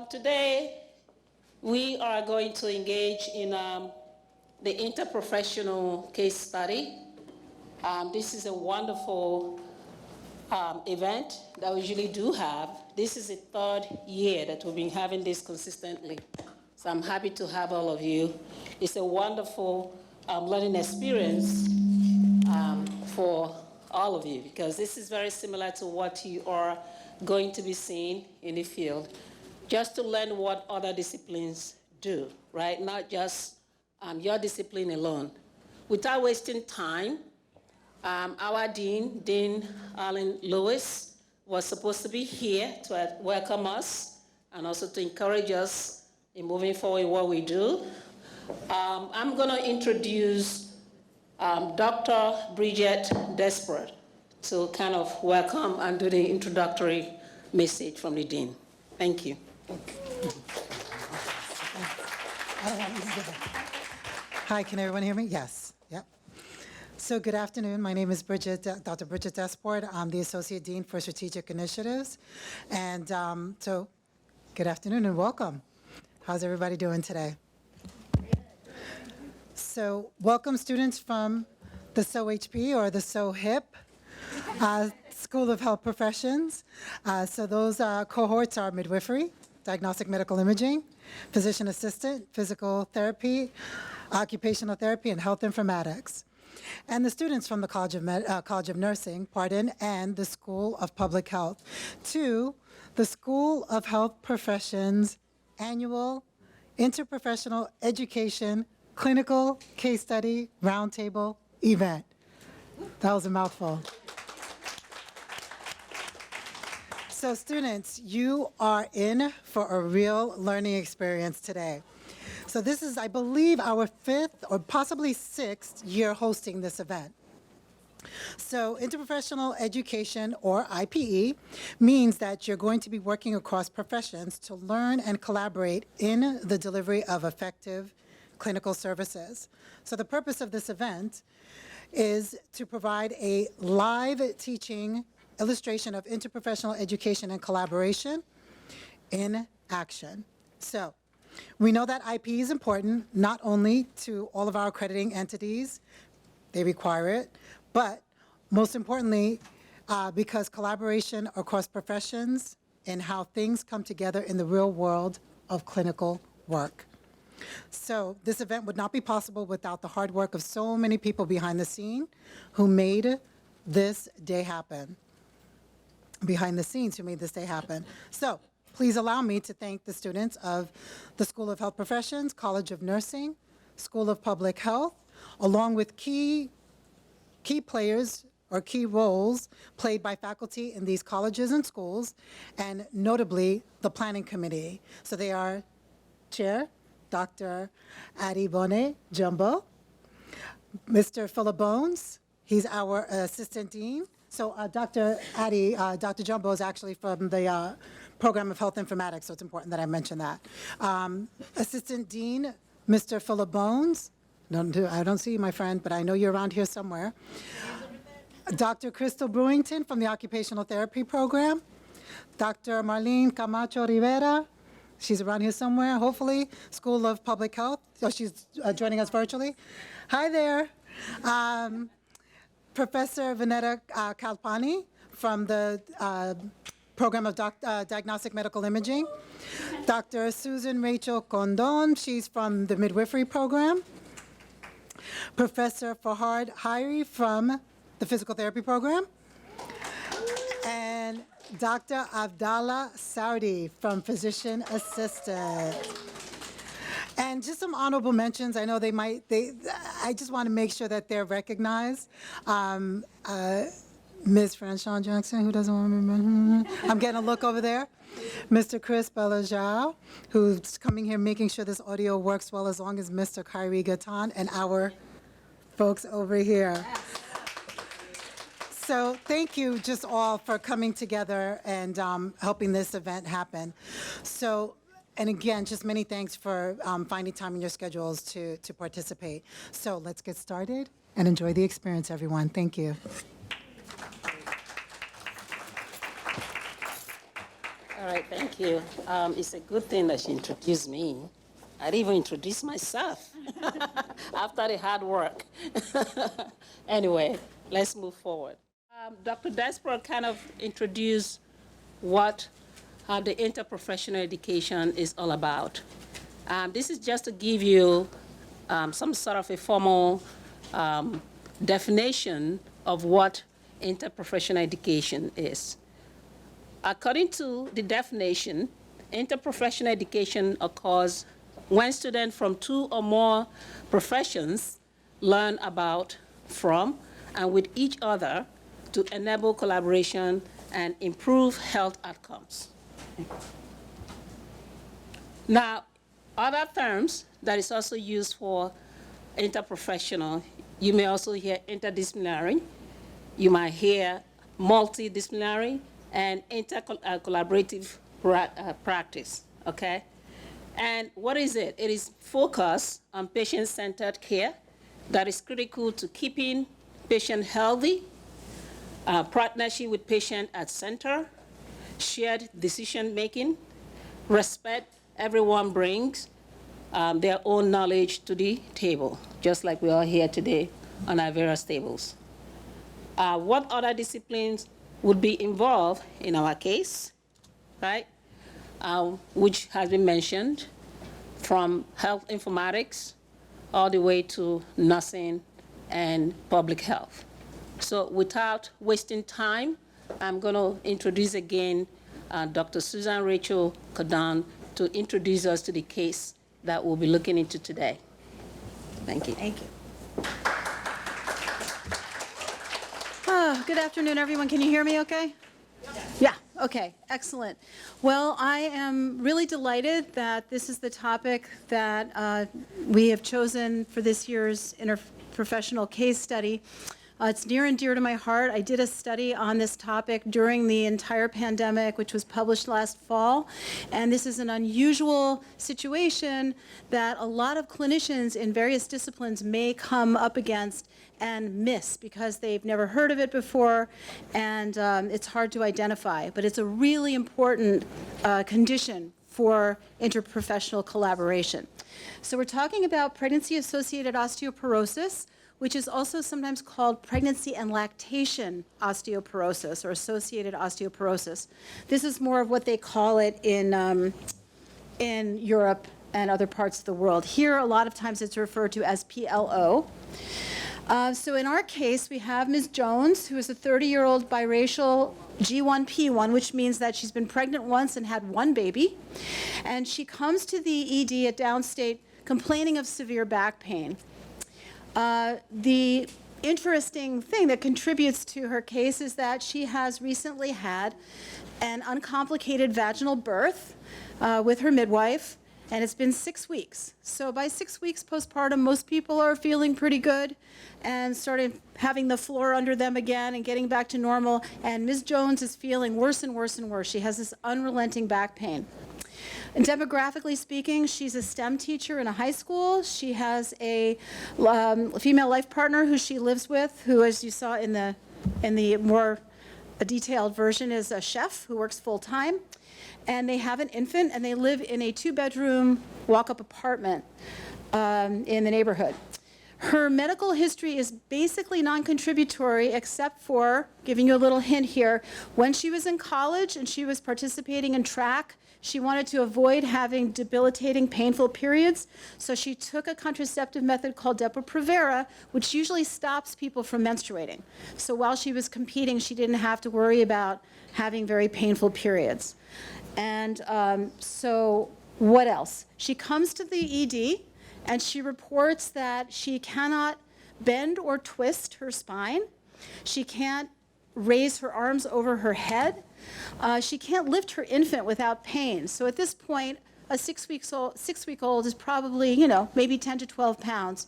Today, we are going to engage in the interprofessional case study. This is a wonderful event that we usually do have. This is the third year that we've been having this consistently. So I'm happy to have all of you. It's a wonderful learning experience for all of you, because this is very similar to what you are going to be seeing in the field, just to learn what other disciplines do, right? Not just your discipline alone. Without wasting time, our Dean, Dean Allen Lewis, was supposed to be here to welcome us and also to encourage us in moving forward what we do. I'm going to introduce Dr. Bridget Desperate to kind of welcome and do the introductory message from the Dean. Thank you. Hi, can everyone hear me? Yes. Yep. So good afternoon. My name is Dr. Bridget Desport. I'm the Associate Dean for Strategic Initiatives. And so good afternoon and welcome. How's everybody doing today? So welcome students from the SOHP or the SOHIP School of Health Professions. So those cohorts are midwifery, diagnostic medical imaging, physician assistant, physical therapy, occupational therapy, and health informatics. And the students from the College of Nursing, and the School of Public Health, to the School of Health Professions annual Interprofessional Education Clinical Case Study Roundtable event. That was a mouthful. So students, you are in for a real learning experience today. So this is, I believe, our 5th or possibly 6th year hosting this event. So interprofessional education, or IPE, means that you're going to be working across professions to learn and collaborate in the delivery of effective clinical services. So the purpose of this event is to provide a live teaching illustration of interprofessional education and collaboration in action. So we know that IP is important, not only to all of our accrediting entities, they require it, but most importantly, because collaboration across professions and how things come together in the real world of clinical work. So this event would not be possible without the hard work of so many people behind the scene who made this day happen. Behind the scenes who made this day happen. So please allow me to thank the students of the School of Health Professions, College of Nursing, School of Public Health, along with key players or key roles played by faculty in these colleges and schools, and notably the planning committee. So they are Chair Dr. Adibone Jumbo, Mr. Philip Bones, he's our Assistant Dean. So Dr. Jumbo is actually from the Program of Health Informatics, so it's important that I mention that. Assistant Dean, Mr. Philip Bones. I don't see you, my friend, but I know you're around here somewhere. Dr. Crystal Brewington from the Occupational Therapy Program. Dr. Marlene Camacho Rivera. She's around here somewhere, hopefully. School of Public Health. So she's joining us virtually. Hi there. Professor Vanetta Kalpani from the Program of Diagnostic Medical Imaging. Dr. Susan Rachel Condon, she's from the Midwifery Program. Professor Fahad Hairi from the Physical Therapy Program. And Dr. Abdallah Saudi from Physician Assistant. And just some honorable mentions. I know I just want to make sure that they're recognized. Ms. Franchon Jackson, who doesn't want to be mentioned? I'm getting a look over there. Mr. Chris Belajao, who's coming here making sure this audio works well, as long as Mr. Kyrie Gatan and our folks over here. So thank you just all for coming together and helping this event happen. So, and again, just many thanks for finding time in your schedules to participate. So let's get started and enjoy the experience, everyone. Thank you. All right, thank you. It's a good thing that she introduced me. I didn't even introduce myself after the hard work. Anyway, let's move forward. Dr. Desper kind of introduced what the interprofessional education is all about. This is just to give you some sort of a formal definition of what interprofessional education is. According to the definition, interprofessional education occurs when students from two or more professions learn about, from, and with each other to enable collaboration and improve health outcomes. Now, other terms that is also used for interprofessional, you may also hear interdisciplinary, you might hear multidisciplinary, and intercollaborative practice, okay? And what is it? It is focus on patient-centered care that is critical to keeping patient healthy, partnership with patient at center, shared decision-making, respect. Everyone brings their own knowledge to the table, just like we are here today on our various tables. What other disciplines would be involved in our case, right? Which has been mentioned, from health informatics all the way to nursing and public health. So without wasting time, I'm going to introduce again Dr. Susan Rachel Cordon to introduce us to the case that we'll be looking into today. Thank you. Thank you. Oh, good afternoon, everyone. Can you hear me okay? Yeah, okay, excellent. Well, I am really delighted that this is the topic that we have chosen for this year's interprofessional case study. It's near and dear to my heart. I did a study on this topic during the entire pandemic, which was published last fall. And this is an unusual situation that a lot of clinicians in various disciplines may come up against and miss because they've never heard of it before, and it's hard to identify. But it's a really important condition for interprofessional collaboration. So we're talking about pregnancy-associated osteoporosis, which is also sometimes called pregnancy and lactation osteoporosis or associated osteoporosis. This is more of what they call it in Europe and other parts of the world. Here, a lot of times it's referred to as PLO. So in our case, we have Ms. Jones, who is a 30-year-old biracial G1P1, which means that she's been pregnant once and had one baby. And she comes to the ED at Downstate complaining of severe back pain. The interesting thing that contributes to her case is that she has recently had an uncomplicated vaginal birth with her midwife, and it's been 6 weeks. So by 6 weeks postpartum, most people are feeling pretty good and started having the floor under them again and getting back to normal, and Ms. Jones is feeling worse and worse and worse. She has this unrelenting back pain. And demographically speaking, she's a STEM teacher in a high school. She has a female life partner who she lives with, who, as you saw in the more detailed version, is a chef who works full-time. And they have an infant, and they live in a 2-bedroom walk-up apartment in the neighborhood. Her medical history is basically non-contributory, except for, giving you a little hint here, when she was in college and she was participating in track, she wanted to avoid having debilitating, painful periods, so she took a contraceptive method called Depo-Provera, which usually stops people from menstruating. So while she was competing, she didn't have to worry about having very painful periods. And so what else? She comes to the ED, and she reports that she cannot bend or twist her spine. She can't raise her arms over her head. She can't lift her infant without pain. So at this point, a 6-week-old is probably, maybe 10 to 12 pounds.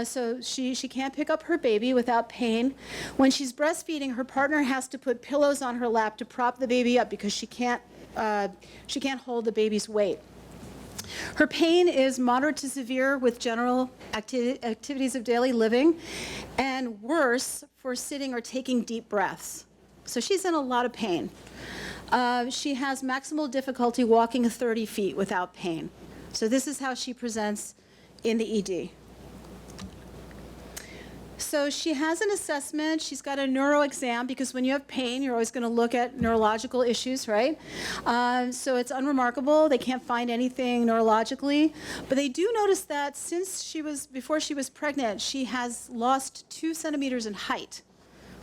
So she can't pick up her baby without pain. When she's breastfeeding, her partner has to put pillows on her lap to prop the baby up because she can't hold the baby's weight. Her pain is moderate to severe with general activities of daily living, and worse for sitting or taking deep breaths. So she's in a lot of pain. She has maximal difficulty walking 30 feet without pain. So this is how she presents in the ED. So she has an assessment. She's got a neuro exam because when you have pain, you're always going to look at neurological issues, right? So it's unremarkable. They can't find anything neurologically. But they do notice that before she was pregnant, she has lost 2 centimeters in height,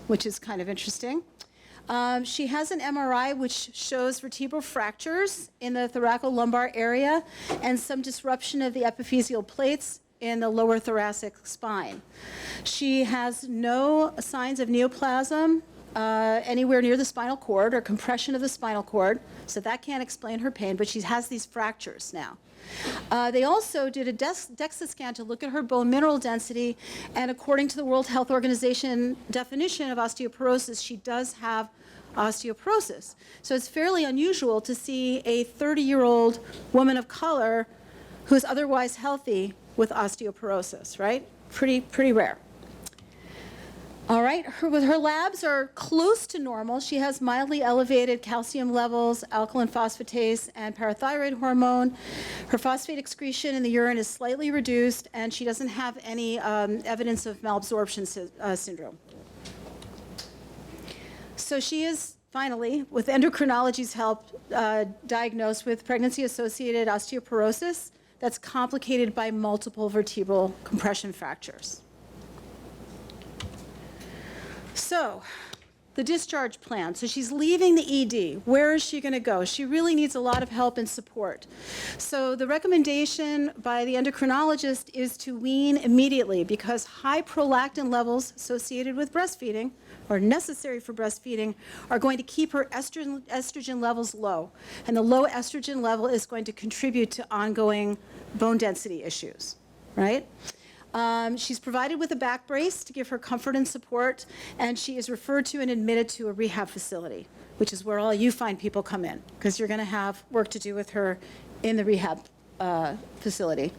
which is kind of interesting. She has an MRI which shows vertebral fractures in the thoracolumbar area and some disruption of the epiphyseal plates in the lower thoracic spine. She has no signs of neoplasm anywhere near the spinal cord or compression of the spinal cord, so that can't explain her pain, but she has these fractures now. They also did a DEXA scan to look at her bone mineral density, and according to the World Health Organization definition of osteoporosis, she does have osteoporosis. So it's fairly unusual to see a 30-year-old woman of color who's otherwise healthy with osteoporosis, right? Pretty rare. All right, her labs are close to normal. She has mildly elevated calcium levels, alkaline phosphatase, and parathyroid hormone. Her phosphate excretion in the urine is slightly reduced, and she doesn't have any evidence of malabsorption syndrome. So she is finally, with endocrinology's help, diagnosed with pregnancy-associated osteoporosis that's complicated by multiple vertebral compression fractures. So, the discharge plan. So she's leaving the ED. Where is she going to go? She really needs a lot of help and support. So the recommendation by the endocrinologist is to wean immediately because high prolactin levels associated with breastfeeding or necessary for breastfeeding are going to keep her estrogen levels low. And the low estrogen level is going to contribute to ongoing bone density issues, right? She's provided with a back brace to give her comfort and support, and she is referred to and admitted to a rehab facility, which is where all you fine people come in, because you're going to have work to do with her in the rehab facility.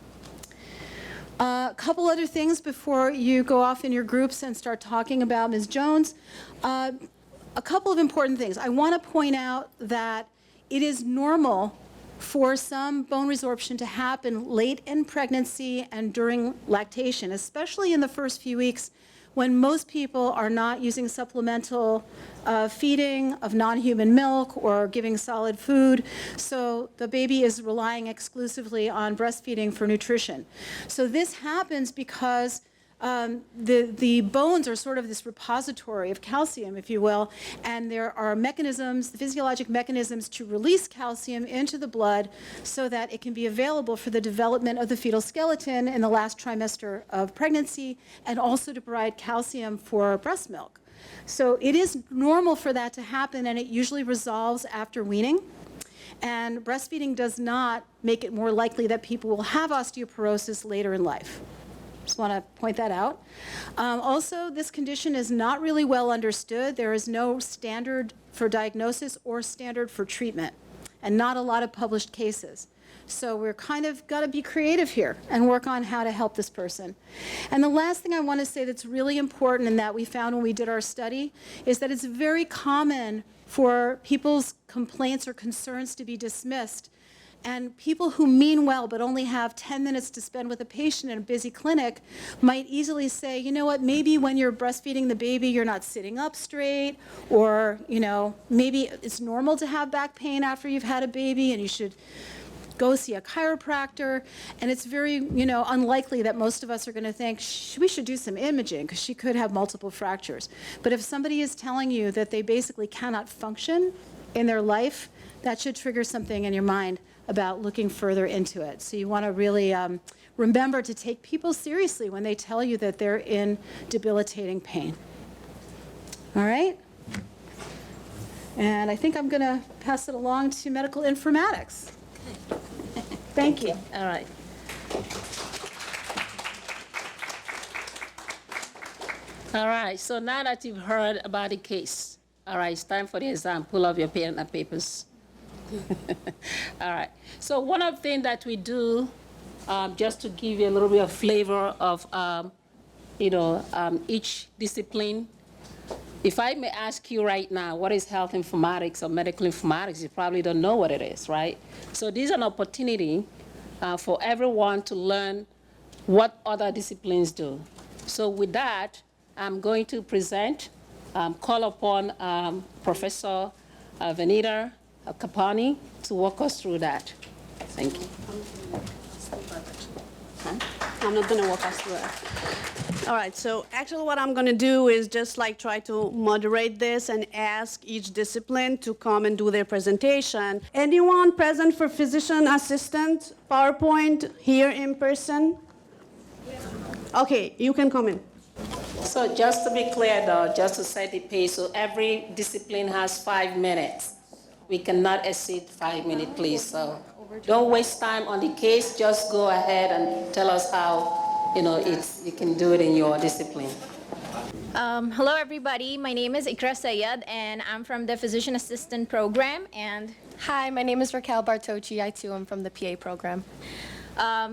A couple other things before you go off in your groups and start talking about Ms. Jones. A couple of important things. I want to point out that it is normal for some bone resorption to happen late in pregnancy and during lactation, especially in the first few weeks when most people are not using supplemental feeding of non-human milk or giving solid food. So the baby is relying exclusively on breastfeeding for nutrition. So this happens because the bones are sort of this repository of calcium, if you will, and there are mechanisms, the physiologic mechanisms to release calcium into the blood so that it can be available for the development of the fetal skeleton in the last trimester of pregnancy and also to provide calcium for breast milk. So it is normal for that to happen, and it usually resolves after weaning. And breastfeeding does not make it more likely that people will have osteoporosis later in life. Just want to point that out. Also, this condition is not really well understood. There is no standard for diagnosis or standard for treatment, and not a lot of published cases. So we're kind of got to be creative here and work on how to help this person. And the last thing I want to say that's really important and that we found when we did our study is that it's very common for people's complaints or concerns to be dismissed. And people who mean well but only have 10 minutes to spend with a patient in a busy clinic might easily say, you know what, maybe when you're breastfeeding the baby, you're not sitting up straight, or, you know, maybe it's normal to have back pain after you've had a baby and you should go see a chiropractor. And it's very, you know, unlikely that most of us are going to think, we should do some imaging because she could have multiple fractures. But if somebody is telling you that they basically cannot function in their life, that should trigger something in your mind about looking further into it. So you want to really remember to take people seriously when they tell you that they're in debilitating pain. All right? And I think I'm going to pass it along to medical informatics. Thank you. All right. All right, so now that you've heard about the case, all right, it's time for the exam. Pull up your pen and papers. All right. So one of the things that we do, just to give you a little bit of flavor of, each discipline, If I may ask you right now, what is health informatics or medical informatics? You probably don't know what it is, right? So this is an opportunity for everyone to learn what other disciplines do. So with that, I'm going to present, call upon Professor Venita Kapani to walk us through that. Thank you. I'm not going to walk us through it. All right, so actually what I'm going to do is just like try to moderate this and ask each discipline to come and do their presentation. Anyone present for physician assistant PowerPoint here in person? Okay, you can come in. So just to be clear though, just to set the pace, so every discipline has 5 minutes. We cannot exceed 5 minutes, please. So don't waste time on the case, just go ahead and tell us how you can do it in your discipline. Hello, everybody. My name is Ikra Sayed, and I'm from the Physician Assistant Program. And hi, my name is Raquel Bartocci. I too am from the PA program.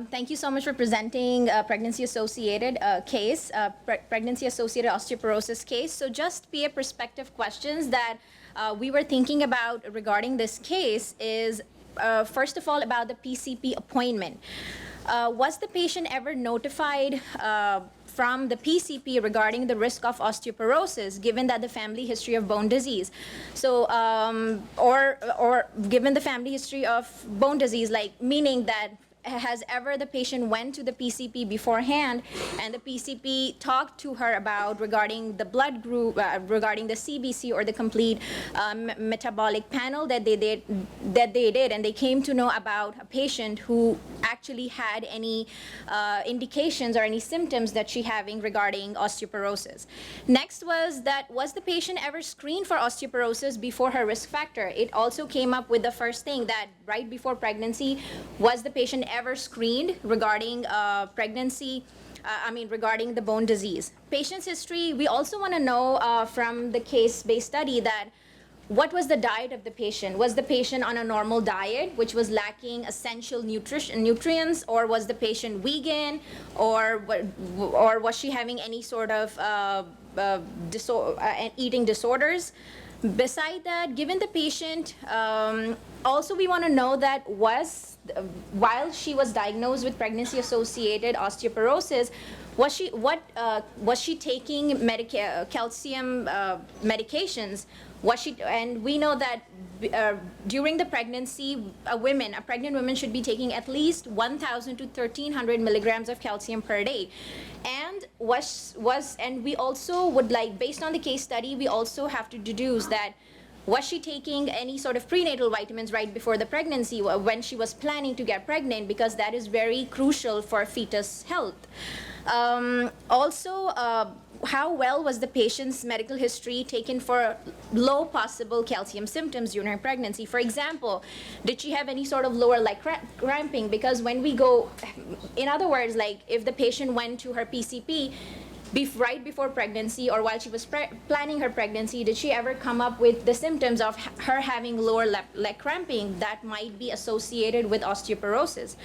Thank you so much for presenting a pregnancy-associated case, pregnancy-associated osteoporosis case. So just PA perspective questions that we were thinking about regarding this case is, first of all, about the PCP appointment. Was the patient ever notified from the PCP regarding the risk of osteoporosis, given that the family history of bone disease? So, or given the family history of bone disease, like meaning that has ever the patient went to the PCP beforehand and the PCP talked to her about regarding the blood group, regarding the CBC or the complete metabolic panel that they did, and they came to know about a patient who actually had any indications or any symptoms that she having regarding osteoporosis. Next was the patient ever screened for osteoporosis before her risk factor? It also came up with the first thing that right before pregnancy, was the patient ever screened regarding pregnancy, regarding the bone disease? Patient's history, we also want to know from the case-based study that what was the diet of the patient? Was the patient on a normal diet, which was lacking essential nutrients, or was the patient vegan, or was she having any sort of eating disorders? Beside that, given the patient, also we want to know that while she was diagnosed with pregnancy-associated osteoporosis, was she taking calcium medications? And we know that during the pregnancy, a pregnant woman should be taking at least 1,000 to 1,300 milligrams of calcium per day. And and we also would like, based on the case study, we also have to deduce that was she taking any sort of prenatal vitamins right before the pregnancy when she was planning to get pregnant, because that is very crucial for fetus health. Also, how well was the patient's medical history taken for low possible calcium symptoms during her pregnancy? For example, did she have any sort of lower leg cramping? Because when we go, in other words, like if the patient went to her PCP right before pregnancy or while she was planning her pregnancy, did she ever come up with the symptoms of her having lower leg cramping that might be associated with osteoporosis?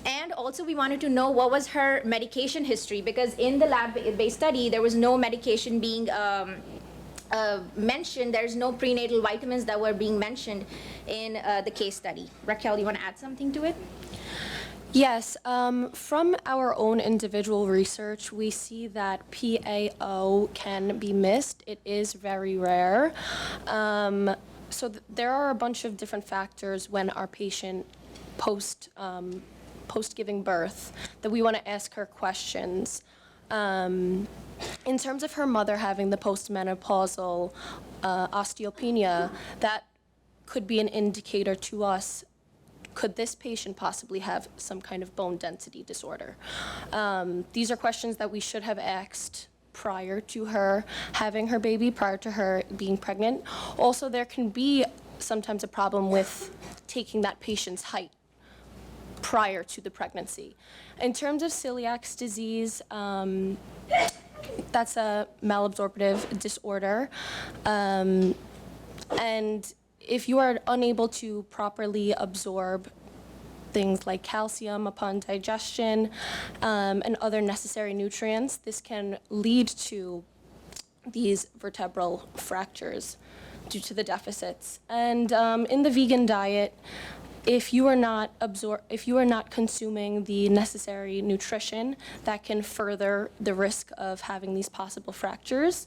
And also we wanted to know what was her medication history, because in the lab-based study, there was no medication being mentioned. There's no prenatal vitamins that were being mentioned in the case study. Raquel, you want to add something to it? Yes, from our own individual research, we see that PAO can be missed. It is very rare. So there are a bunch of different factors when our patient post-giving birth that we want to ask her questions. In terms of her mother having the postmenopausal osteopenia, that could be an indicator to us. Could this patient possibly have some kind of bone density disorder? These are questions that we should have asked prior to her having her baby, prior to her being pregnant. Also, there can be sometimes a problem with taking that patient's height prior to the pregnancy. In terms of celiac disease, that's a malabsorptive disorder. And if you are unable to properly absorb things like calcium upon digestion and other necessary nutrients, this can lead to these vertebral fractures due to the deficits. And in the vegan diet, if you are not consuming the necessary nutrition that can further the risk of having these possible fractures,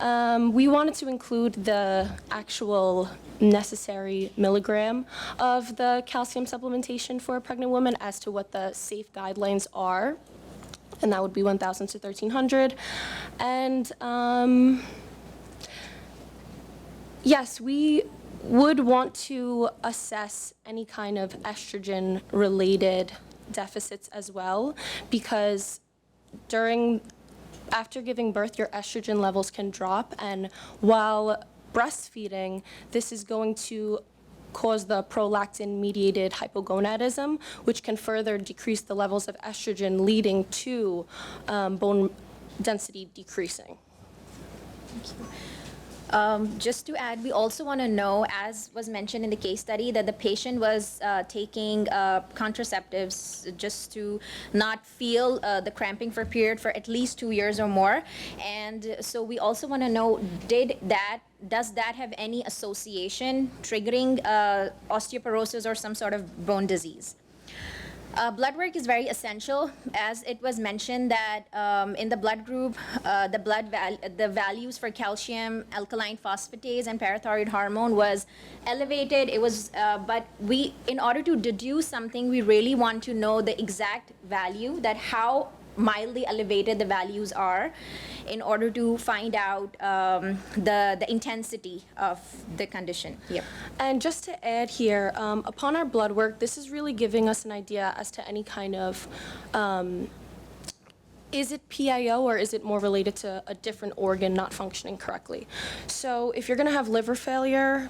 we wanted to include the actual necessary milligram of the calcium supplementation for a pregnant woman as to what the safe guidelines are, and that would be 1,000 to 1,300. And yes, we would want to assess any kind of estrogen-related deficits as well, because after giving birth, your estrogen levels can drop, and while breastfeeding, this is going to cause the prolactin-mediated hypogonadism, which can further decrease the levels of estrogen, leading to bone density decreasing. Just to add, we also want to know, as was mentioned in the case study, that the patient was taking contraceptives just to not feel the cramping for period for at least 2 years or more. And so we also want to know, does that have any association triggering osteoporosis or some sort of bone disease? Blood work is very essential, as it was mentioned that in the blood group, the values for calcium, alkaline phosphatase, and parathyroid hormone was elevated. It was, but in order to deduce something, we really want to know the exact value, that how mildly elevated the values are, in order to find out the intensity of the condition. Yep. And just to add here, upon our blood work, this is really giving us an idea as to any kind of, is it PIO or is it more related to a different organ not functioning correctly? So if you're going to have liver failure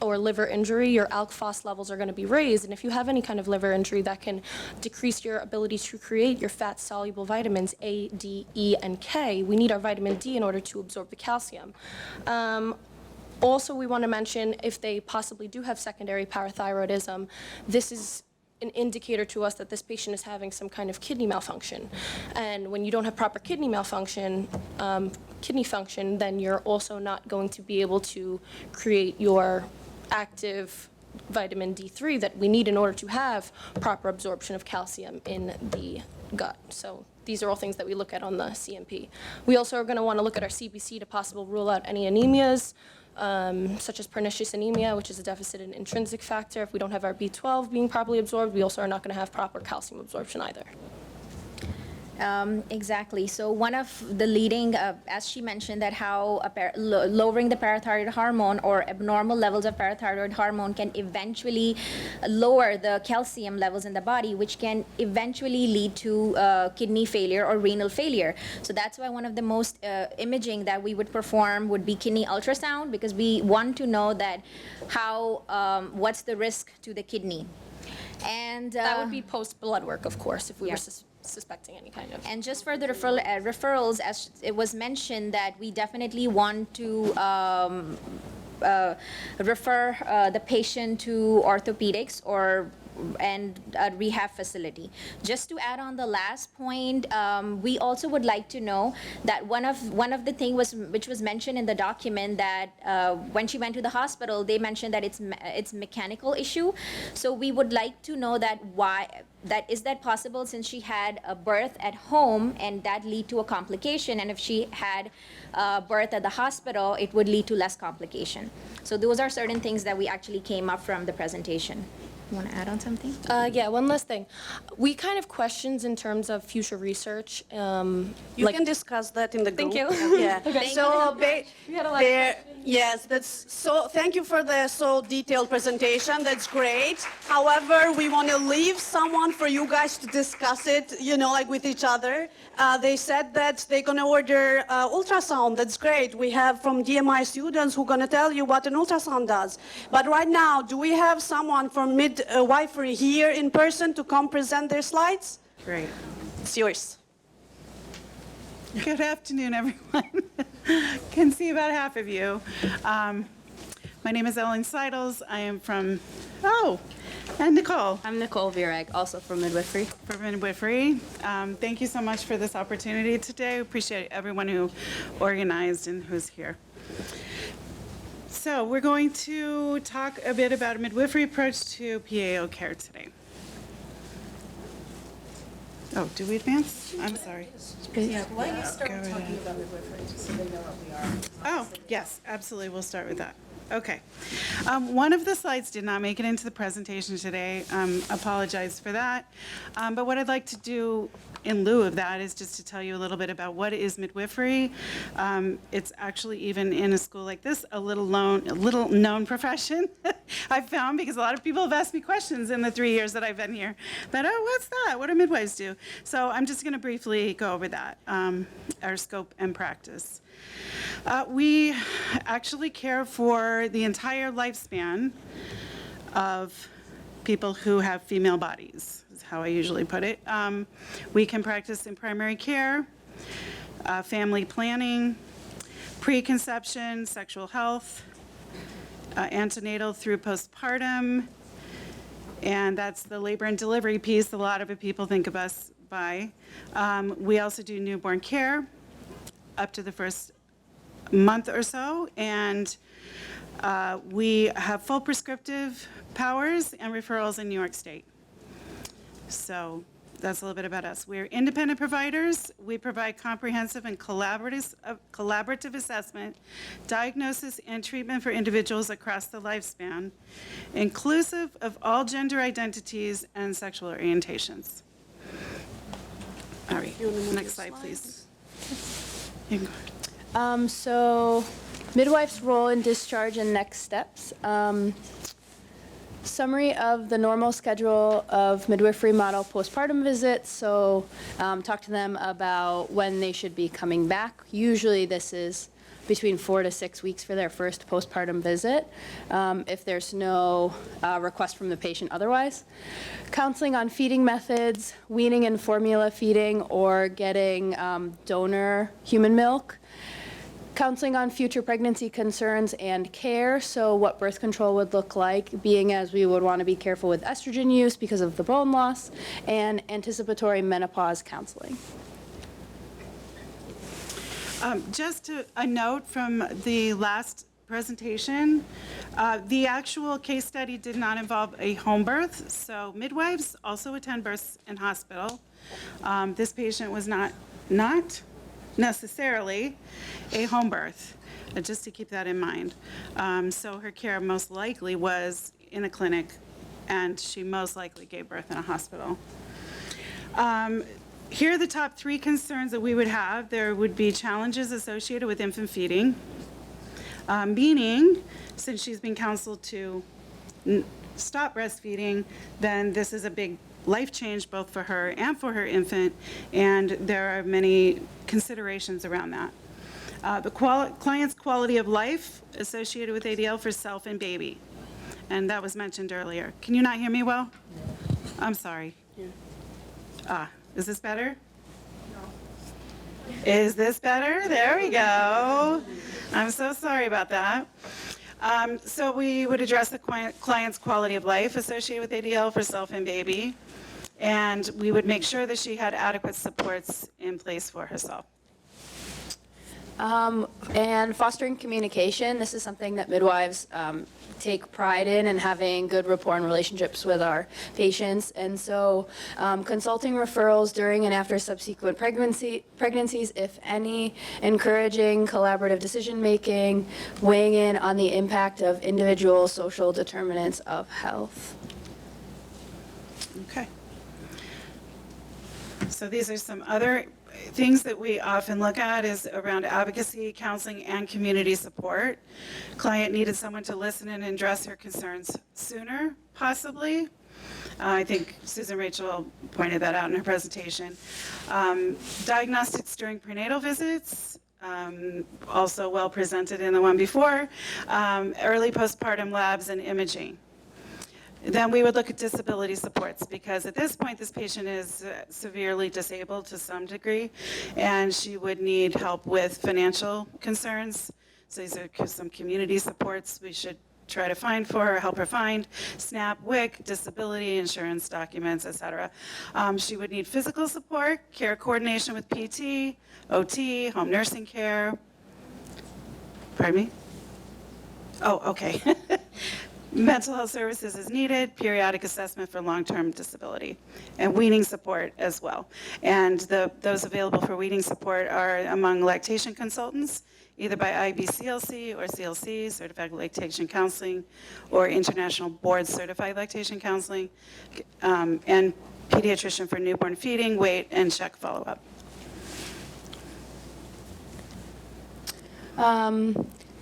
or liver injury, your ALK phos levels are going to be raised. And if you have any kind of liver injury, that can decrease your ability to create your fat-soluble vitamins A, D, E, and K. We need our vitamin D in order to absorb the calcium. Also, we want to mention, if they possibly do have secondary parathyroidism, this is an indicator to us that this patient is having some kind of kidney malfunction. And when you don't have proper kidney function, then you're also not going to be able to create your active vitamin D3 that we need in order to have proper absorption of calcium in the gut. So these are all things that we look at on the CMP. We also are going to want to look at our CBC to possibly rule out any anemias, such as pernicious anemia, which is a deficit in intrinsic factor. If we don't have our B12 being properly absorbed, we also are not going to have proper calcium absorption either. Exactly. So one of the leading, as she mentioned, that how lowering the parathyroid hormone or abnormal levels of parathyroid hormone can eventually lower the calcium levels in the body, which can eventually lead to kidney failure or renal failure. So that's why one of the most imaging that we would perform would be kidney ultrasound, because we want to know that what's the risk to the kidney. And that would be post-blood work, of course, if we Yeah. were suspecting any kind of. And just for the referrals, as it was mentioned, that we definitely want to refer the patient to orthopedics and a rehab facility. Just to add on the last point, we also would like to know that one of the things which was mentioned in the document, that when she went to the hospital, they mentioned that it's mechanical issue. So we would like to know that is that possible, since she had a birth at home and that lead to a complication, and if she had birth at the hospital, it would lead to less complication. So those are certain things that we actually came up from the presentation. You want to add on something? Yeah, one last thing. We kind of questions in terms of future research. You can discuss that in the group. Thank you. Yeah. Okay. So We had a lot of yes, thank you for the so detailed presentation. That's great. However, we want to leave someone for you guys to discuss it, like with each other. They said that they're going to order ultrasound. That's great. We have from DMI students who are going to tell you what an ultrasound does. But right now, do we have someone from midwifery here in person to come present their slides? Great. It's yours. Good afternoon, everyone. Can see about half of you. My name is Ellen Seidels. I am from, And Nicole I'm Nicole Virag, also from Midwifery. from Midwifery. Thank you so much for this opportunity today. We appreciate everyone who organized and who's here. So we're going to talk a bit about a midwifery approach to PAO care today. Oh, do we advance? I'm sorry. Why don't you start Go right talking ahead. about midwifery, just so they know what we are? Oh, yes, absolutely. We'll start with that. Okay. One of the slides did not make it into the presentation today. Apologize for that. But what I'd like to do in lieu of that is just to tell you a little bit about what is midwifery. It's actually, even in a school like this, a little known profession, I've found, because a lot of people have asked me questions in the 3 years that I've been here. But, oh, what's that? What do midwives do? So I'm just going to briefly go over that, our scope and practice. We actually care for the entire lifespan of people who have female bodies, is how I usually put it. We can practice in primary care, family planning, preconception, sexual health, antenatal through postpartum, and that's the labor and delivery piece a lot of people think of us by. We also do newborn care up to the first month or so, and we have full prescriptive powers and referrals in New York State. So that's a little bit about us. We're independent providers. We provide comprehensive and collaborative assessment, diagnosis, and treatment for individuals across the lifespan, inclusive of all gender identities and sexual orientations. All right, next slide, please. You can go ahead. So midwife's role in discharge and next steps. Summary of the normal schedule of midwifery model postpartum visits. So talk to them about when they should be coming back. Usually this is between 4 to 6 weeks for their first postpartum visit, if there's no request from the patient otherwise. Counseling on feeding methods, weaning and formula feeding, or getting donor human milk. Counseling on future pregnancy concerns and care, so what birth control would look like, being as we would want to be careful with estrogen use because of the bone loss, and anticipatory menopause counseling. Just a note from the last presentation, the actual case study did not involve a home birth, so midwives also attend births in hospital. This patient was not necessarily a home birth, just to keep that in mind. So her care most likely was in a clinic, and she most likely gave birth in a hospital. Here are the top 3 concerns that we would have. There would be challenges associated with infant feeding, meaning since she's been counseled to stop breastfeeding, then this is a big life change both for her and for her infant, and there are many considerations around that. The client's quality of life associated with ADL for self and baby, and that was mentioned earlier. Can you not hear me well? I'm sorry. Is this better? No. Is this better? There we go. I'm so sorry about that. So we would address the client's quality of life associated with ADL for self and baby, and we would make sure that she had adequate supports in place for herself. And fostering communication. This is something that midwives take pride in, and having good rapport and relationships with our patients. And so consulting referrals during and after subsequent pregnancies, if any, encouraging collaborative decision-making, weighing in on the impact of individual social determinants of health. Okay. So these are some other things that we often look at is around advocacy, counseling, and community support. Client needed someone to listen and address her concerns sooner, possibly. I think Susan Rachel pointed that out in her presentation. Diagnostics during prenatal visits, also well presented in the one before. Early postpartum labs and imaging. Then we would look at disability supports, because at this point this patient is severely disabled to some degree, and she would need help with financial concerns. So these are some community supports we should try to find for her, help her find SNAP, WIC, disability insurance documents, etc. She would need physical support, care coordination with PT, OT, home nursing care. Pardon me? Oh, okay. Mental health services is needed, periodic assessment for long-term disability, and weaning support as well. And those available for weaning support are among lactation consultants, either by IBCLC or CLC, Certified Lactation Counseling, or International Board Certified Lactation Counseling, and pediatrician for newborn feeding, weight, and check follow-up.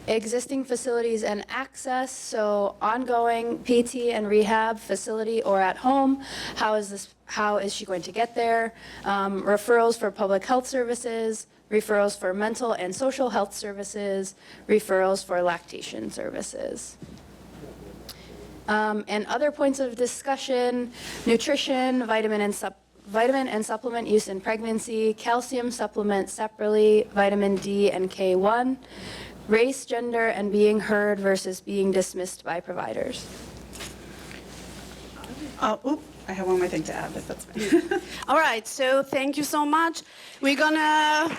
Existing facilities and access, so ongoing PT and rehab facility or at home. How is she going to get there? Referrals for public health services, referrals for mental and social health services, referrals for lactation services. And other points of discussion: nutrition, vitamin and supplement use in pregnancy, calcium supplement separately, vitamin D and K1, race, gender, and being heard versus being dismissed by providers. I have one more thing to add, but that's fine. All right, so thank you so much. We're gonna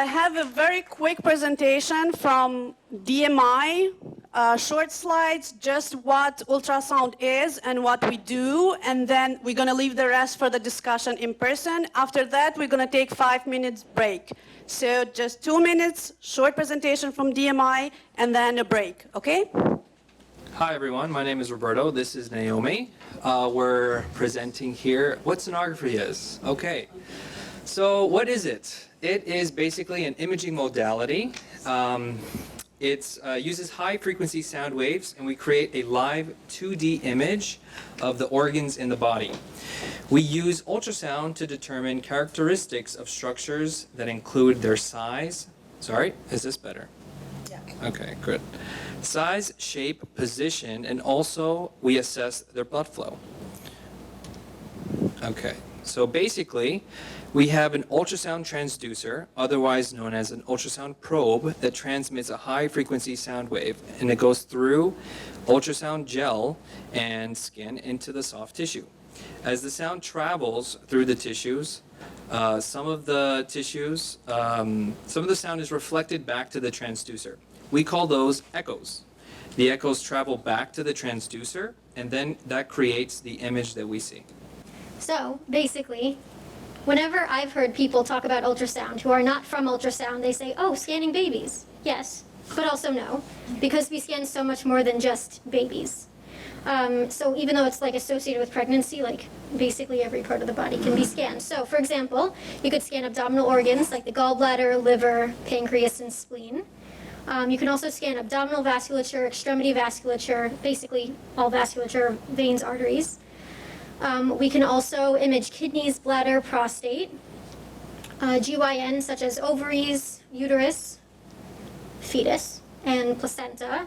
have a very quick presentation from DMI, short slides, just what ultrasound is and what we do, and then we're gonna leave the rest for the discussion in person. After that, we're gonna take 5 minutes break. So just 2 minutes, short presentation from DMI, and then a break, okay? Hi everyone, my name is Roberto, this is Naomi. We're presenting here what sonography is. Okay, so what is it? It is basically an imaging modality. It uses high frequency sound waves, and we create a live 2D image of the organs in the body. We use ultrasound to determine characteristics of structures that include their size. Sorry, is this better? Yeah. Okay, good. Size, shape, position, and also we assess their blood flow. Okay, so basically, we have an ultrasound transducer, otherwise known as an ultrasound probe, that transmits a high-frequency sound wave, and it goes through ultrasound gel and skin into the soft tissue. As the sound travels through the tissues, some of the sound is reflected back to the transducer. We call those echoes. The echoes travel back to the transducer, and then that creates the image that we see. So basically, whenever I've heard people talk about ultrasound who are not from ultrasound, they say, oh, scanning babies. Yes, but also no, because we scan so much more than just babies. So even though it's like associated with pregnancy, like basically every part of the body can be scanned. So for example, you could scan abdominal organs like the gallbladder, liver, pancreas, and spleen. You can also scan abdominal vasculature, extremity vasculature, basically all vasculature, veins, arteries. We can also image kidneys, bladder, prostate, GYN such as ovaries, uterus, fetus, and placenta.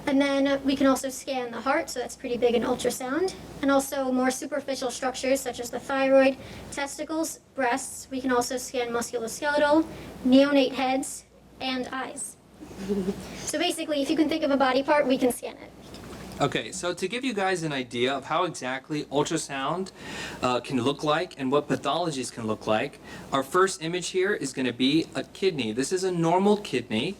And then we can also scan the heart, so that's pretty big in ultrasound. And also more superficial structures such as the thyroid, testicles, breasts. We can also scan musculoskeletal, neonate heads, and eyes. So basically, if you can think of a body part, we can scan it. Okay, so to give you guys an idea of how exactly ultrasound can look like and what pathologies can look like, our first image here is going to be a kidney. This is a normal kidney.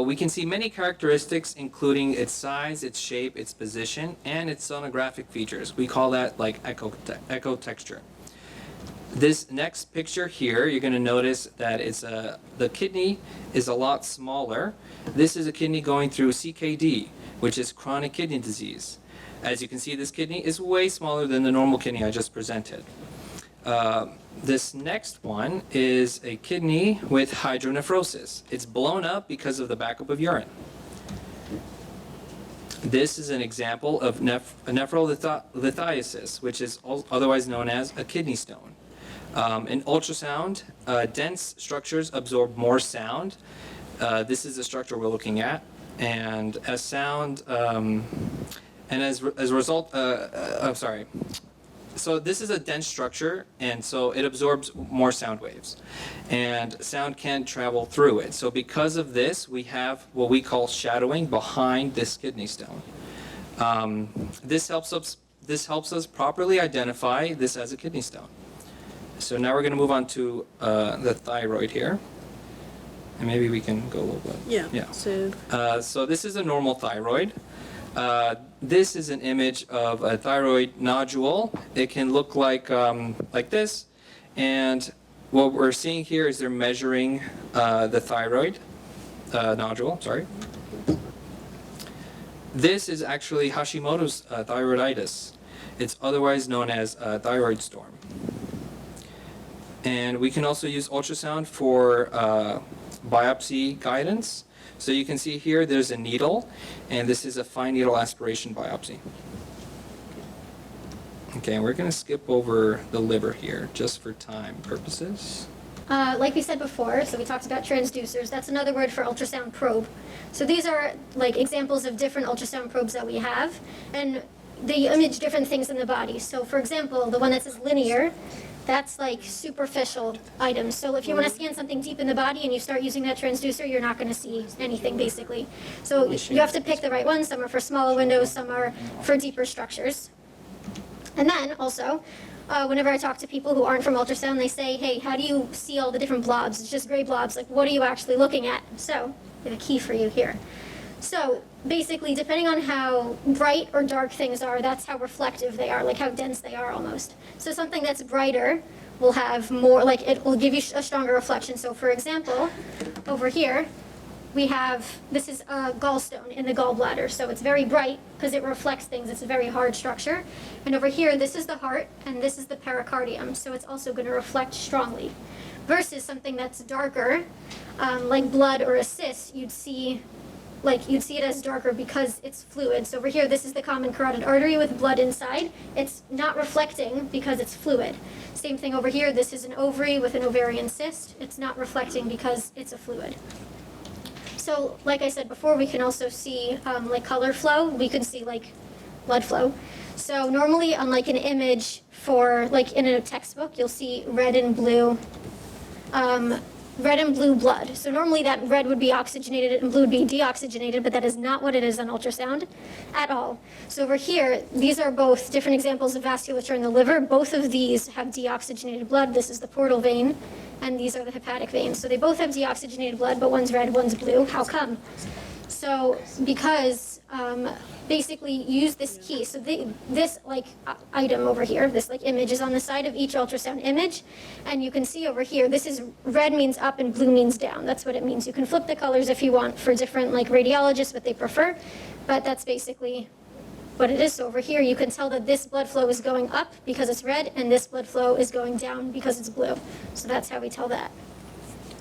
We can see many characteristics, including its size, its shape, its position, and its sonographic features. We call that like echo texture. This next picture here, you're going to notice that the kidney is a lot smaller. This is a kidney going through CKD, which is chronic kidney disease. As you can see, this kidney is way smaller than the normal kidney I just presented. This next one is a kidney with hydronephrosis. It's blown up because of the backup of urine. This is an example of nephrolithiasis, which is otherwise known as a kidney stone. In ultrasound, dense structures absorb more sound. This is the structure we're looking at. And as sound, and as a result, So this is a dense structure, and so it absorbs more sound waves, and sound can't travel through it. So because of this, we have what we call shadowing behind this kidney stone. This helps us properly identify this as a kidney stone. So now we're going to move on to the thyroid here, and maybe we can go a little bit. Yeah. So this is a normal thyroid. This is an image of a thyroid nodule. It can look like this, and what we're seeing here is they're measuring the thyroid nodule. Sorry. This is actually Hashimoto's thyroiditis. It's otherwise known as thyroid storm. And we can also use ultrasound for biopsy guidance. So you can see here there's a needle, and this is a fine needle aspiration biopsy. Okay, and we're going to skip over the liver here just for time purposes. Like we said before, so we talked about transducers. That's another word for ultrasound probe. So these are like examples of different ultrasound probes that we have, and they image different things in the body. So for example, the one that says linear, that's like superficial items. So if you want to scan something deep in the body and you start using that transducer, you're not going to see anything basically. So you have to pick the right ones. Some are for smaller windows, some are for deeper structures. And then also, whenever I talk to people who aren't from ultrasound, they say, hey, how do you see all the different blobs? It's just gray blobs. Like, what are you actually looking at? So I have a key for you here. So basically, depending on how bright or dark things are, that's how reflective they are, like how dense they are almost. So something that's brighter will have more, like it will give you a stronger reflection. So for example, over here, we have, this is a gallstone in the gallbladder. So it's very bright because it reflects things. It's a very hard structure. And over here, this is the heart and this is the pericardium. So it's also going to reflect strongly. Versus something that's darker, like blood or a cyst, you'd see it as darker because it's fluid. So over here, this is the common carotid artery with blood inside. It's not reflecting because it's fluid. Same thing over here. This is an ovary with an ovarian cyst. It's not reflecting because it's a fluid. So like I said before, we can also see like color flow. We can see like blood flow. So normally on like an image for like in a textbook, you'll see red and blue blood. So normally that red would be oxygenated and blue would be deoxygenated, but that is not what it is on ultrasound at all. So over here, these are both different examples of vasculature in the liver. Both of these have deoxygenated blood. This is the portal vein, and these are the hepatic veins. So they both have deoxygenated blood, but one's red, one's blue. How come? So because basically use this key. So this like item over here, this like image is on the side of each ultrasound image, and you can see over here, this is red means up and blue means down. That's what it means. You can flip the colors if you want for different like radiologists, what they prefer, but that's basically what it is. So over here, you can tell that this blood flow is going up because it's red, and this blood flow is going down because it's blue. So that's how we tell that.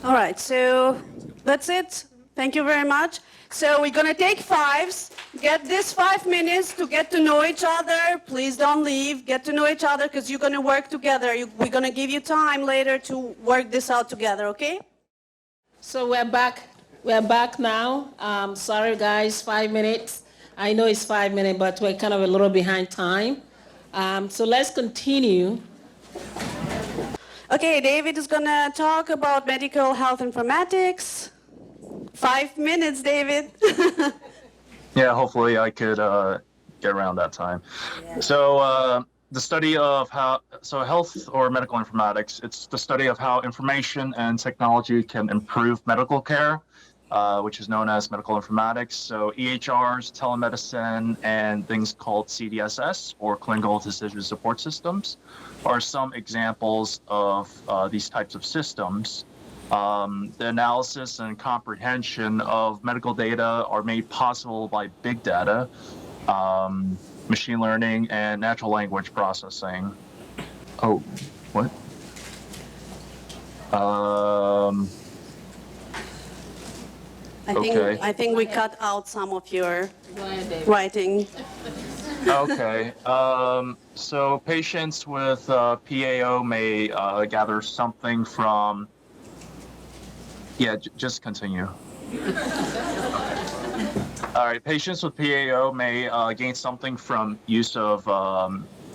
All right, so that's it. Thank you very much. So we're going to take fives, get this 5 minutes to get to know each other. Please don't leave. Get to know each other because you're going to work together. We're going to give you time later to work this out together, okay? So we're back. We're back now. Sorry, guys, 5 minutes. I know it's 5 minutes, but we're kind of a little behind time. So let's continue. Okay, David is going to talk about medical health informatics. 5 minutes, David. Yeah, hopefully I could get around that time. Yeah. So the study of health or medical informatics, it's the study of how information and technology can improve medical care, which is known as medical informatics. So EHRs, telemedicine, and things called CDSS, or clinical decision support systems, are some examples of these types of systems. The analysis and comprehension of medical data are made possible by big data, machine learning, and natural language processing. Oh, what? I think we cut out some of your writing. Okay. So patients with PAO may gather something from. Yeah, just continue. All right, patients with PAO may gain something from use of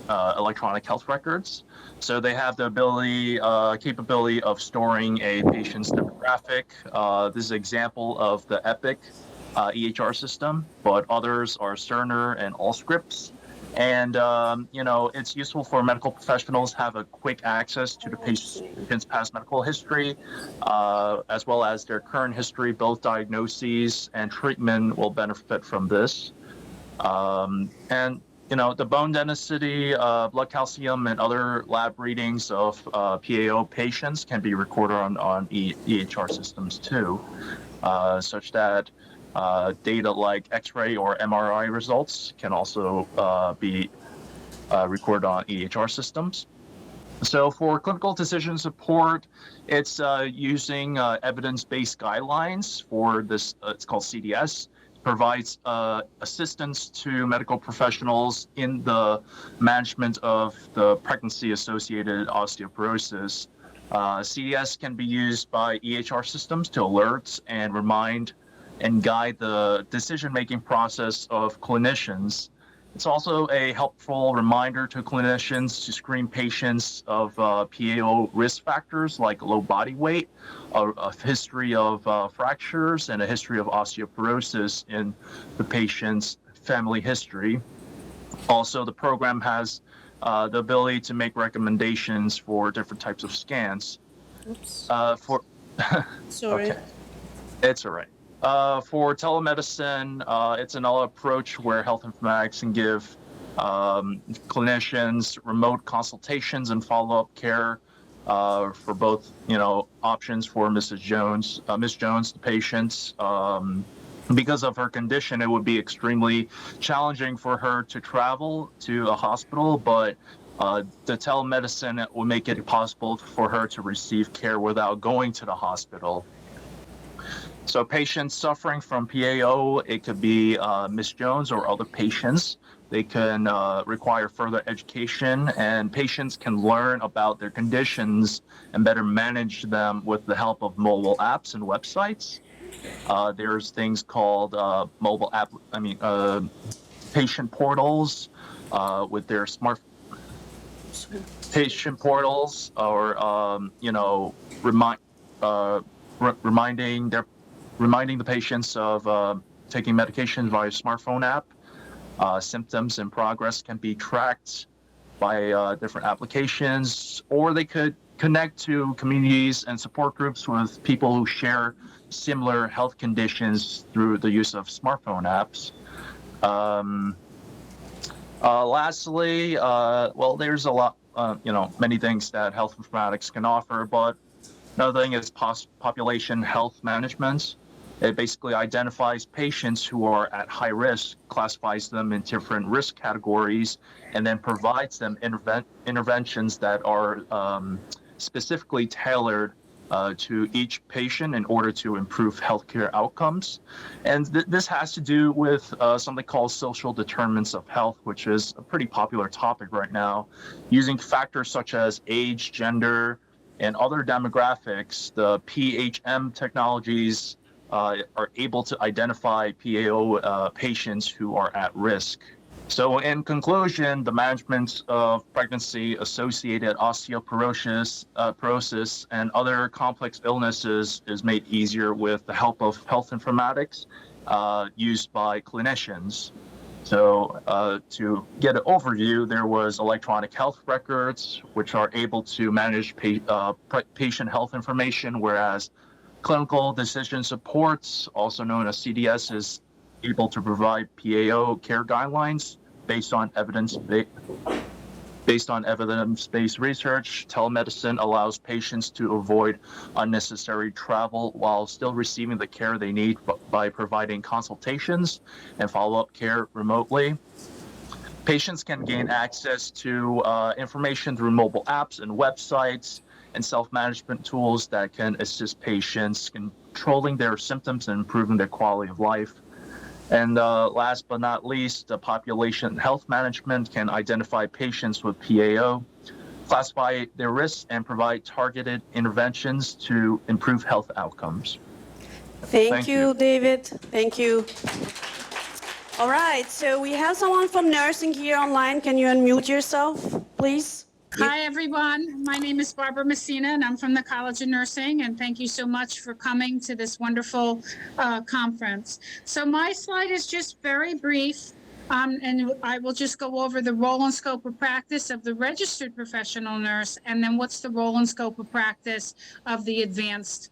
electronic health records. So they have the capability of storing a patient's demographic. This is an example of the Epic EHR system, but others are Cerner and Allscripts. And, it's useful for medical professionals to have a quick access to the patient's past medical history, as well as their current history. Both diagnoses and treatment will benefit from this. The bone density, blood calcium, and other lab readings of PAO patients can be recorded on EHR systems too, such that data like X-ray or MRI results can also be recorded on EHR systems. So for clinical decision support, it's using evidence-based guidelines for this. It's called CDS. Provides assistance to medical professionals in the management of the pregnancy-associated osteoporosis. CDS can be used by EHR systems to alert and remind and guide the decision-making process of clinicians. It's also a helpful reminder to clinicians to screen patients of PAO risk factors like low body weight, a history of fractures, and a history of osteoporosis in the patient's family history. Also, the program has the ability to make recommendations for different types of scans. Oops. Sorry. Okay. It's all right. For telemedicine, it's another approach where health informatics can give clinicians remote consultations and follow-up care for both, options for Miss Jones, the patient. Because of her condition, it would be extremely challenging for her to travel to a hospital, but the telemedicine will make it possible for her to receive care without going to the hospital. So patients suffering from PAO, it could be Miss Jones or other patients. They can require further education, and patients can learn about their conditions and better manage them with the help of mobile apps and websites. There's things called patient portals with their smart patient portals, or reminding the patients of taking medication via smartphone app. Symptoms and progress can be tracked by different applications, or they could connect to communities and support groups with people who share similar health conditions through the use of smartphone apps. Lastly, there's a lot, many things that health informatics can offer, but another thing is population health management. It basically identifies patients who are at high risk, classifies them in different risk categories, and then provides them interventions that are specifically tailored to each patient in order to improve healthcare outcomes. And this has to do with something called social determinants of health, which is a pretty popular topic right now. Using factors such as age, gender, and other demographics, the PHM technologies are able to identify PAO patients who are at risk. So in conclusion, the management of pregnancy-associated osteoporosis and other complex illnesses is made easier with the help of health informatics used by clinicians. So to get an overview, there was electronic health records, which are able to manage patient health information, whereas clinical decision supports, also known as CDS, is able to provide PAO care guidelines based on evidence-based research. Telemedicine allows patients to avoid unnecessary travel while still receiving the care they need by providing consultations and follow-up care remotely. Patients can gain access to information through mobile apps and websites and self-management tools that can assist patients controlling their symptoms and improving their quality of life. And last but not least, the population health management can identify patients with PAO, classify their risks, and provide targeted interventions to improve health outcomes. Thank you, David. Thank you. All right, so we have someone from nursing here online. Can you unmute yourself, please? Hi, everyone. My name is Barbara Messina, and I'm from the College of Nursing, and thank you so much for coming to this wonderful conference. So my slide is just very brief, and I will just go over the role and scope of practice of the registered professional nurse, and then what's the role and scope of practice of the advanced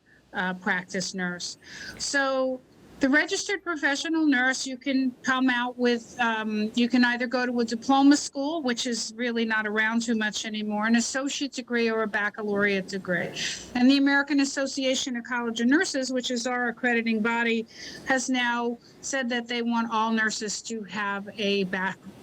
practice nurse. So the registered professional nurse, you can come out with, you can either go to a diploma school, which is really not around too much anymore, an associate degree or a baccalaureate degree. And the American Association of College of Nurses, which is our accrediting body, has now said that they want all nurses to have a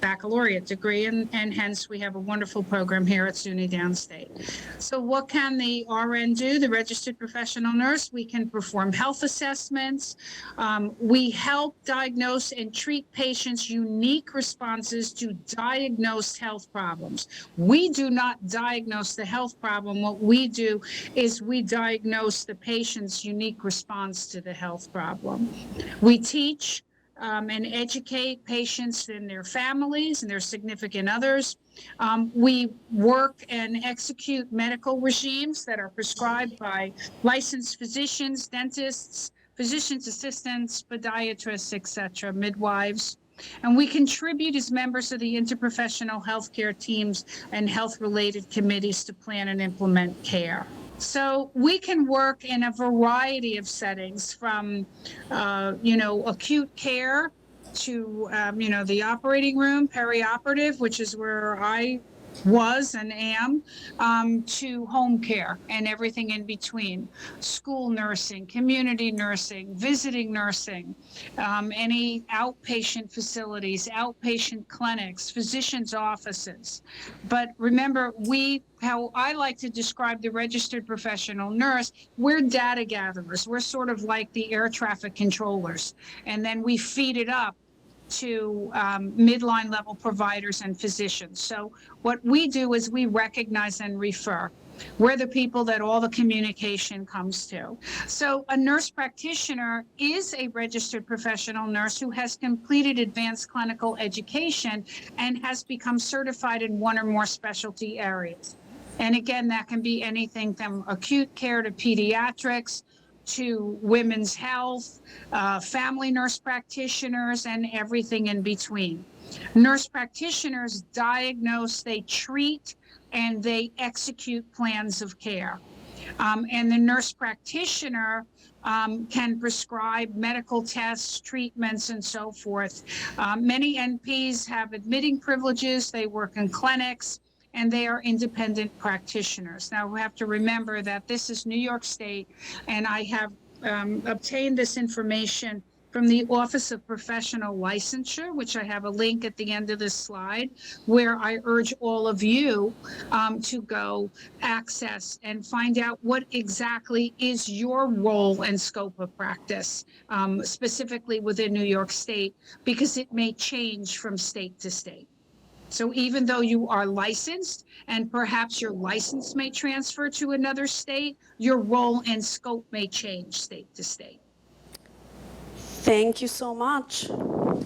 baccalaureate degree, and hence we have a wonderful program here at SUNY Downstate. So what can the RN do, the registered professional nurse? We can perform health assessments. We help diagnose and treat patients' unique responses to diagnosed health problems. We do not diagnose the health problem. What we do is we diagnose the patient's unique response to the health problem. We teach and educate patients and their families and their significant others. We work and execute medical regimes that are prescribed by licensed physicians, dentists, physician's assistants, podiatrists, etc., midwives. And we contribute as members of the interprofessional healthcare teams and health-related committees to plan and implement care. So we can work in a variety of settings, from, acute care to, the operating room, perioperative, which is where I was and am, to home care and everything in between, school nursing, community nursing, visiting nursing, any outpatient facilities, outpatient clinics, physicians' offices. But remember, how I like to describe the registered professional nurse, we're data gatherers. We're sort of like the air traffic controllers, and then we feed it up to midline level providers and physicians. So what we do is we recognize and refer. We're the people that all the communication comes to. So a nurse practitioner is a registered professional nurse who has completed advanced clinical education and has become certified in one or more specialty areas. And again, that can be anything from acute care to pediatrics, to women's health, family nurse practitioners, and everything in between. Nurse practitioners diagnose, they treat, and they execute plans of care. And the nurse practitioner can prescribe medical tests, treatments, and so forth. Many NPs have admitting privileges, they work in clinics, and they are independent practitioners. Now, we have to remember that this is New York State, and I have obtained this information from the Office of Professional Licensure, which I have a link at the end of this slide, where I urge all of you to go access and find out what exactly is your role and scope of practice, specifically within New York State, because it may change from state to state. So even though you are licensed and perhaps your license may transfer to another state, your role and scope may change state to state. Thank you so much.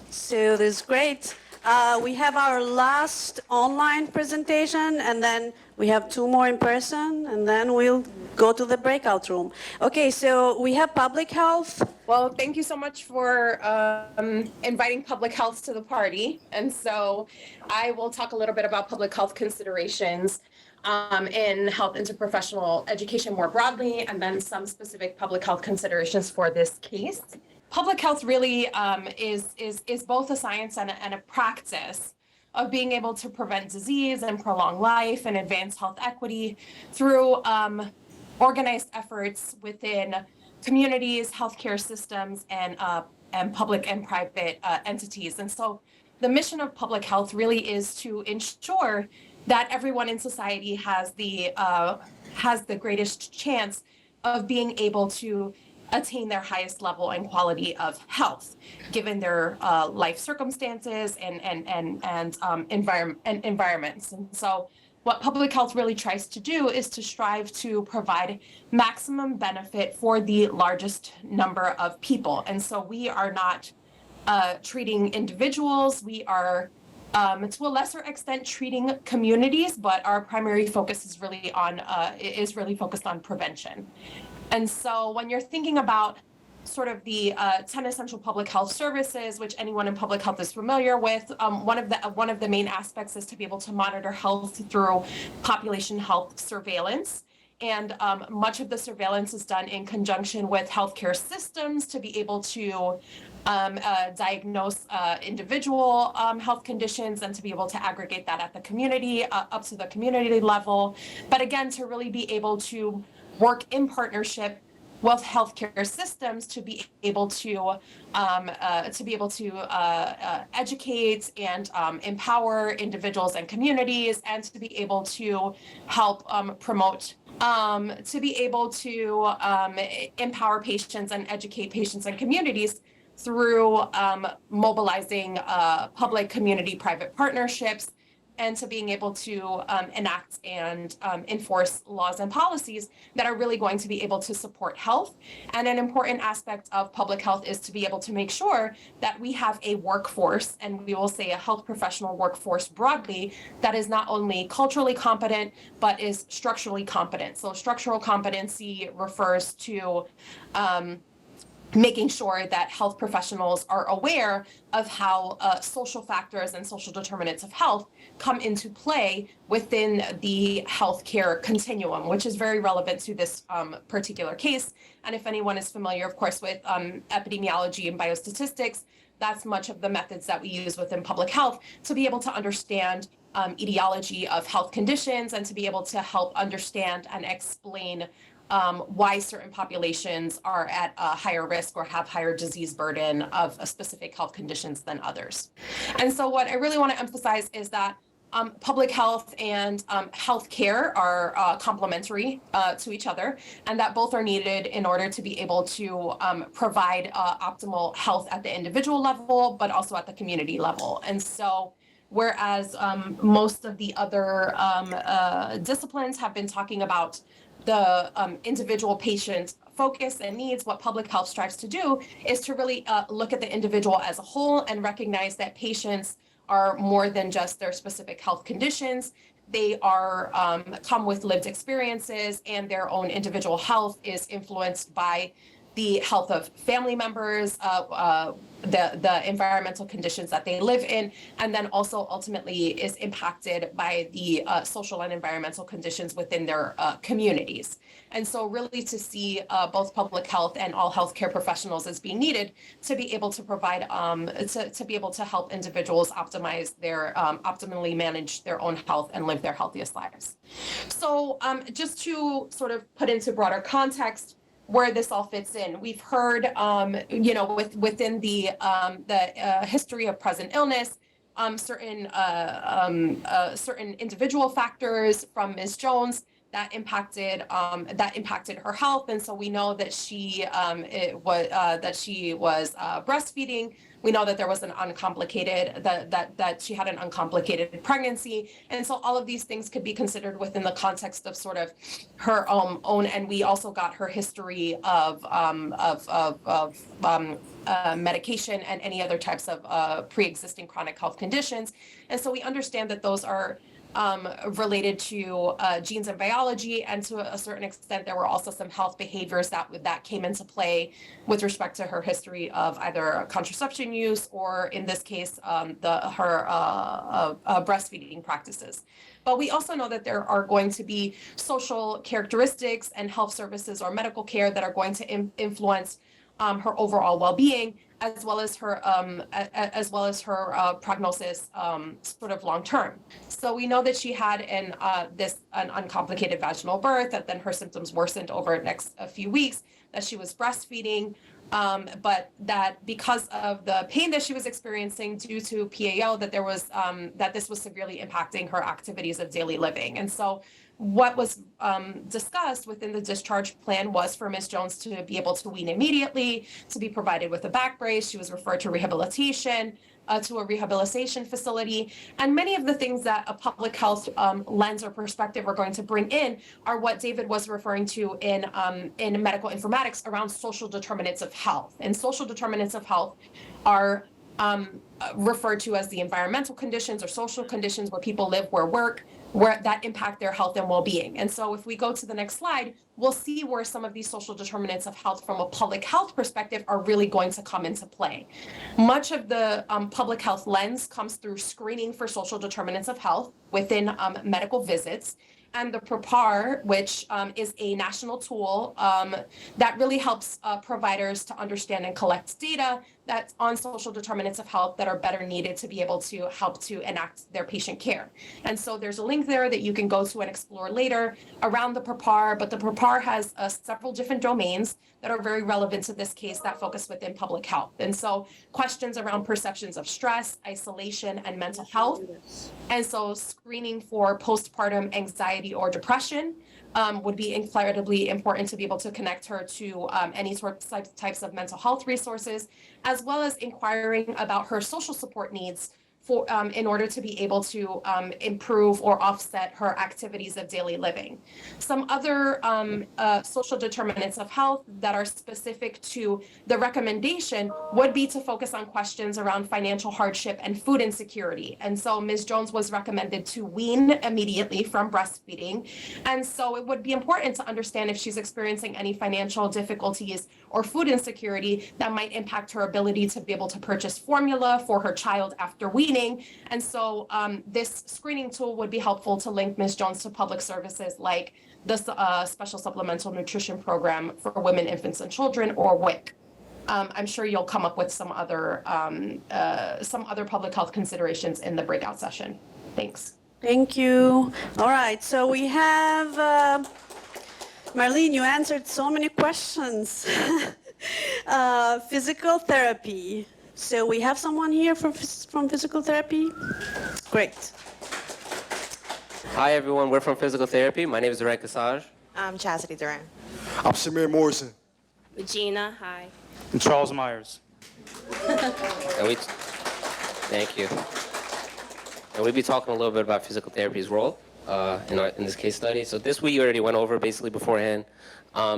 So this is great. We have our last online presentation, and then we have 2 more in person, and then we'll go to the breakout room. Okay, so we have public health. Well, thank you so much for inviting public health to the party. And so I will talk a little bit about public health considerations in health interprofessional education more broadly, and then some specific public health considerations for this case. Public health really is both a science and a practice of being able to prevent disease and prolong life and advance health equity through organized efforts within communities, healthcare systems, and public and private entities. And so the mission of public health really is to ensure that everyone in society has the greatest chance of being able to attain their highest level and quality of health, given their life circumstances and environments. And so what public health really tries to do is to strive to provide maximum benefit for the largest number of people. And so we are not treating individuals. We are, to a lesser extent, treating communities, but our primary focus is really focused on prevention. And so when you're thinking about sort of the 10 essential public health services, which anyone in public health is familiar with, one of the main aspects is to be able to monitor health through population health surveillance. And much of the surveillance is done in conjunction with healthcare systems to be able to diagnose individual health conditions and to be able to aggregate that at the community, up to the community level. But again, to really be able to work in partnership with healthcare systems to be able to educate and empower individuals and communities, and to be able to help promote, to be able to empower patients and educate patients and communities through mobilizing public, community, private partnerships, and to being able to enact and enforce laws and policies that are really going to be able to support health. And an important aspect of public health is to be able to make sure that we have a workforce, and we will say a health professional workforce broadly, that is not only culturally competent, but is structurally competent. So structural competency refers to making sure that health professionals are aware of how social factors and social determinants of health come into play within the healthcare continuum, which is very relevant to this particular case. And if anyone is familiar, of course, with epidemiology and biostatistics, that's much of the methods that we use within public health to be able to understand etiology of health conditions and to be able to help understand and explain why certain populations are at a higher risk or have higher disease burden of a specific health conditions than others. And so what I really want to emphasize is that public health and healthcare are complementary to each other, and that both are needed in order to be able to provide optimal health at the individual level, but also at the community level. And so whereas most of the other disciplines have been talking about the individual patient focus and needs, what public health strives to do is to really look at the individual as a whole and recognize that patients are more than just their specific health conditions. They are come with lived experiences, and their own individual health is influenced by the health of family members, the environmental conditions that they live in, and then also ultimately is impacted by the social and environmental conditions within their communities. And so really to see both public health and all healthcare professionals as being needed to be able to provide, to be able to help individuals optimize their, optimally manage their own health and live their healthiest lives. So just to sort of put into broader context where this all fits in, we've heard, you know, within the history of present illness, certain individual factors from Ms. Jones that impacted her health, and so we know that she was breastfeeding. We know that there was an uncomplicated that she had an uncomplicated pregnancy, and so all of these things could be considered within the context of sort of her own. And we also got her history of medication and any other types of pre-existing chronic health conditions, and so we understand that those are related to genes and biology, and to a certain extent there were also some health behaviors that came into play with respect to her history of either contraception use or, in this case, her breastfeeding practices. But we also know that there are going to be social characteristics and health services or medical care that are going to influence her overall well-being, as well as her prognosis sort of long term. So we know that she had an uncomplicated vaginal birth, that then her symptoms worsened over the next few weeks, that she was breastfeeding, but that because of the pain that she was experiencing due to PAO, that there was that this was severely impacting her activities of daily living. And so what was discussed within the discharge plan was for Ms. Jones to be able to wean immediately, to be provided with a back brace. She was referred to rehabilitation, to a rehabilitation facility. And many of the things that a public health lens or perspective are going to bring in are what David was referring to in medical informatics around social determinants of health. And social determinants of health are referred to as the environmental conditions or social conditions where people live, where work, where that impact their health and well-being. And so if we go to the next slide, we'll see where some of these social determinants of health from a public health perspective are really going to come into play. Much of the public health lens comes through screening for social determinants of health within medical visits. And the PROPAR, which is a national tool that really helps providers to understand and collect data that's on social determinants of health that are better needed to be able to help to enact their patient care. And so there's a link there that you can go to and explore later around the PROPAR, but the PROPAR has several different domains that are very relevant to this case that focus within public health. And so questions around perceptions of stress, isolation, and mental health. And so screening for postpartum anxiety or depression would be incredibly important to be able to connect her to any types of mental health resources, as well as inquiring about her social support needs for, in order to be able to improve or offset her activities of daily living. Some other social determinants of health that are specific to the recommendation would be to focus on questions around financial hardship and food insecurity. And so Ms. Jones was recommended to wean immediately from breastfeeding. And so it would be important to understand if she's experiencing any financial difficulties or food insecurity that might impact her ability to be able to purchase formula for her child after weaning. And so this screening tool would be helpful to link Ms. Jones to public services like the Special Supplemental Nutrition Program for Women, Infants, and Children, or WIC. I'm sure you'll come up with some other public health considerations in the breakout session. Thanks. Thank you. All right, so we have, Marlene, you answered so many questions. Physical therapy. So we have someone here from physical therapy? Great. Hi everyone, we're from physical therapy. My name is Duran Kassaj. I'm Chastity Duran. I'm Samir Morrison. Regina, hi. And Charles Myers. Thank you. And we'll be talking a little bit about physical therapy's role in this case study. So this we already went over basically beforehand.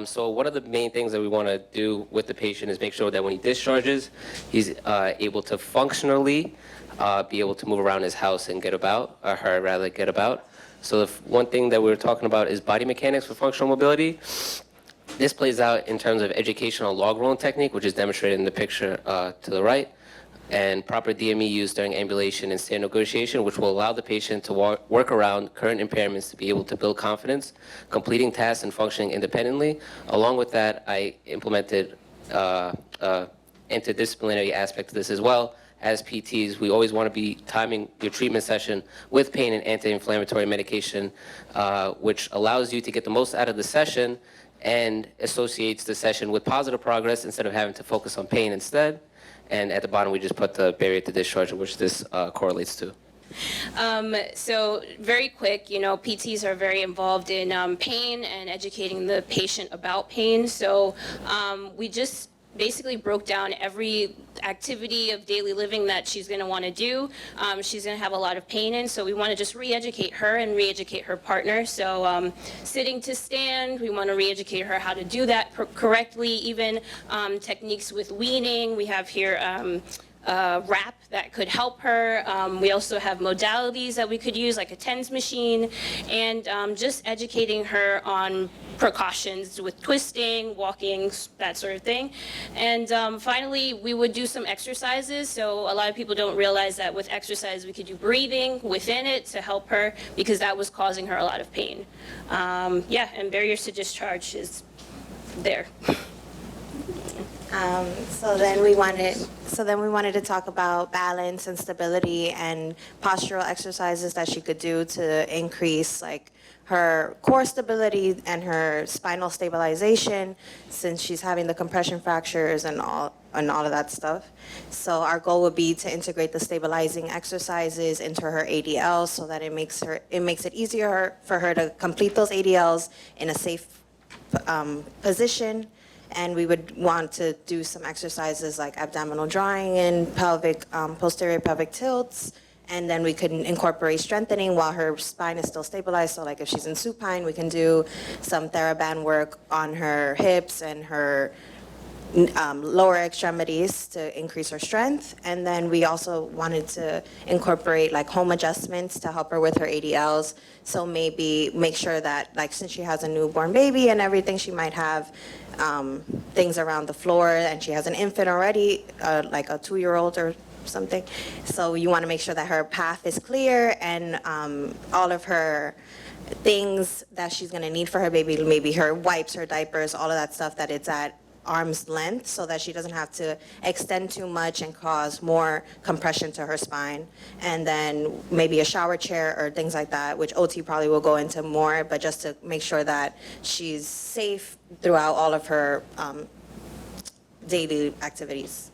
So one of the main things that we want to do with the patient is make sure that when he discharges, he's able to functionally be able to move around his house and get about, or her rather get about. So one thing that we were talking about is body mechanics for functional mobility. This plays out in terms of educational log rolling technique, which is demonstrated in the picture to the right, and proper DME used during ambulation and stand negotiation, which will allow the patient to work around current impairments to be able to build confidence, completing tasks and functioning independently. Along with that, I implemented interdisciplinary aspect to this as well. As PTs, we always want to be timing your treatment session with pain and anti-inflammatory medication, which allows you to get the most out of the session and associates the session with positive progress instead of having to focus on pain instead. And at the bottom, we just put the barrier to discharge, which this correlates to. So very quick, PTs are very involved in pain and educating the patient about pain. So we just basically broke down every activity of daily living that she's going to want to do. She's going to have a lot of pain in, so we want to just re-educate her and re-educate her partner. So sitting to stand, we want to re-educate her how to do that correctly, even techniques with weaning. We have here wrap that could help her. We also have modalities that we could use, like a TENS machine, and just educating her on precautions with twisting, walking, that sort of thing. And finally, we would do some exercises. So a lot of people don't realize that with exercise, we could do breathing within it to help her, because that was causing her a lot of pain. And barriers to discharge is there. So then we wanted to talk about balance and stability and postural exercises that she could do to increase her core stability and her spinal stabilization, since she's having the compression fractures and all of that stuff. So our goal would be to integrate the stabilizing exercises into her ADLs so that it makes it easier for her to complete those ADLs in a safe position. And we would want to do some exercises like abdominal drawing and posterior pelvic tilts. And then we could incorporate strengthening while her spine is still stabilized. So like if she's in supine, we can do some TheraBand work on her hips and her lower extremities to increase her strength. And then we also wanted to incorporate like home adjustments to help her with her ADLs. So maybe make sure that, like, since she has a newborn baby and everything, she might have things around the floor, and she has an infant already, like a 2-year-old or something. So you want to make sure that her path is clear, and all of her things that she's going to need for her baby, maybe her wipes, her diapers, all of that stuff, that it's at arm's length, so that she doesn't have to extend too much and cause more compression to her spine. And then maybe a shower chair or things like that, which OT probably will go into more, but just to make sure that she's safe throughout all of her daily activities.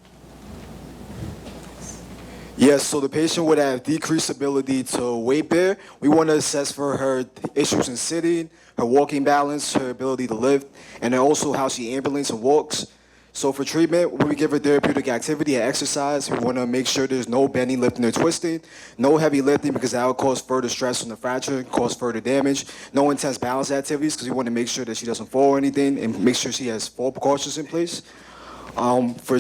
Yes, so the patient would have decreased ability to weight bear. We want to assess for her issues in sitting, her walking balance, her ability to lift, and then also how she ambulates and walks. So for treatment, when we give her therapeutic activity and exercise, we want to make sure there's no bending, lifting, or twisting, no heavy lifting because that will cause further stress on the fracture, cause further damage, no intense balance activities because we want to make sure that she doesn't fall or anything, and make sure she has fall precautions in place. For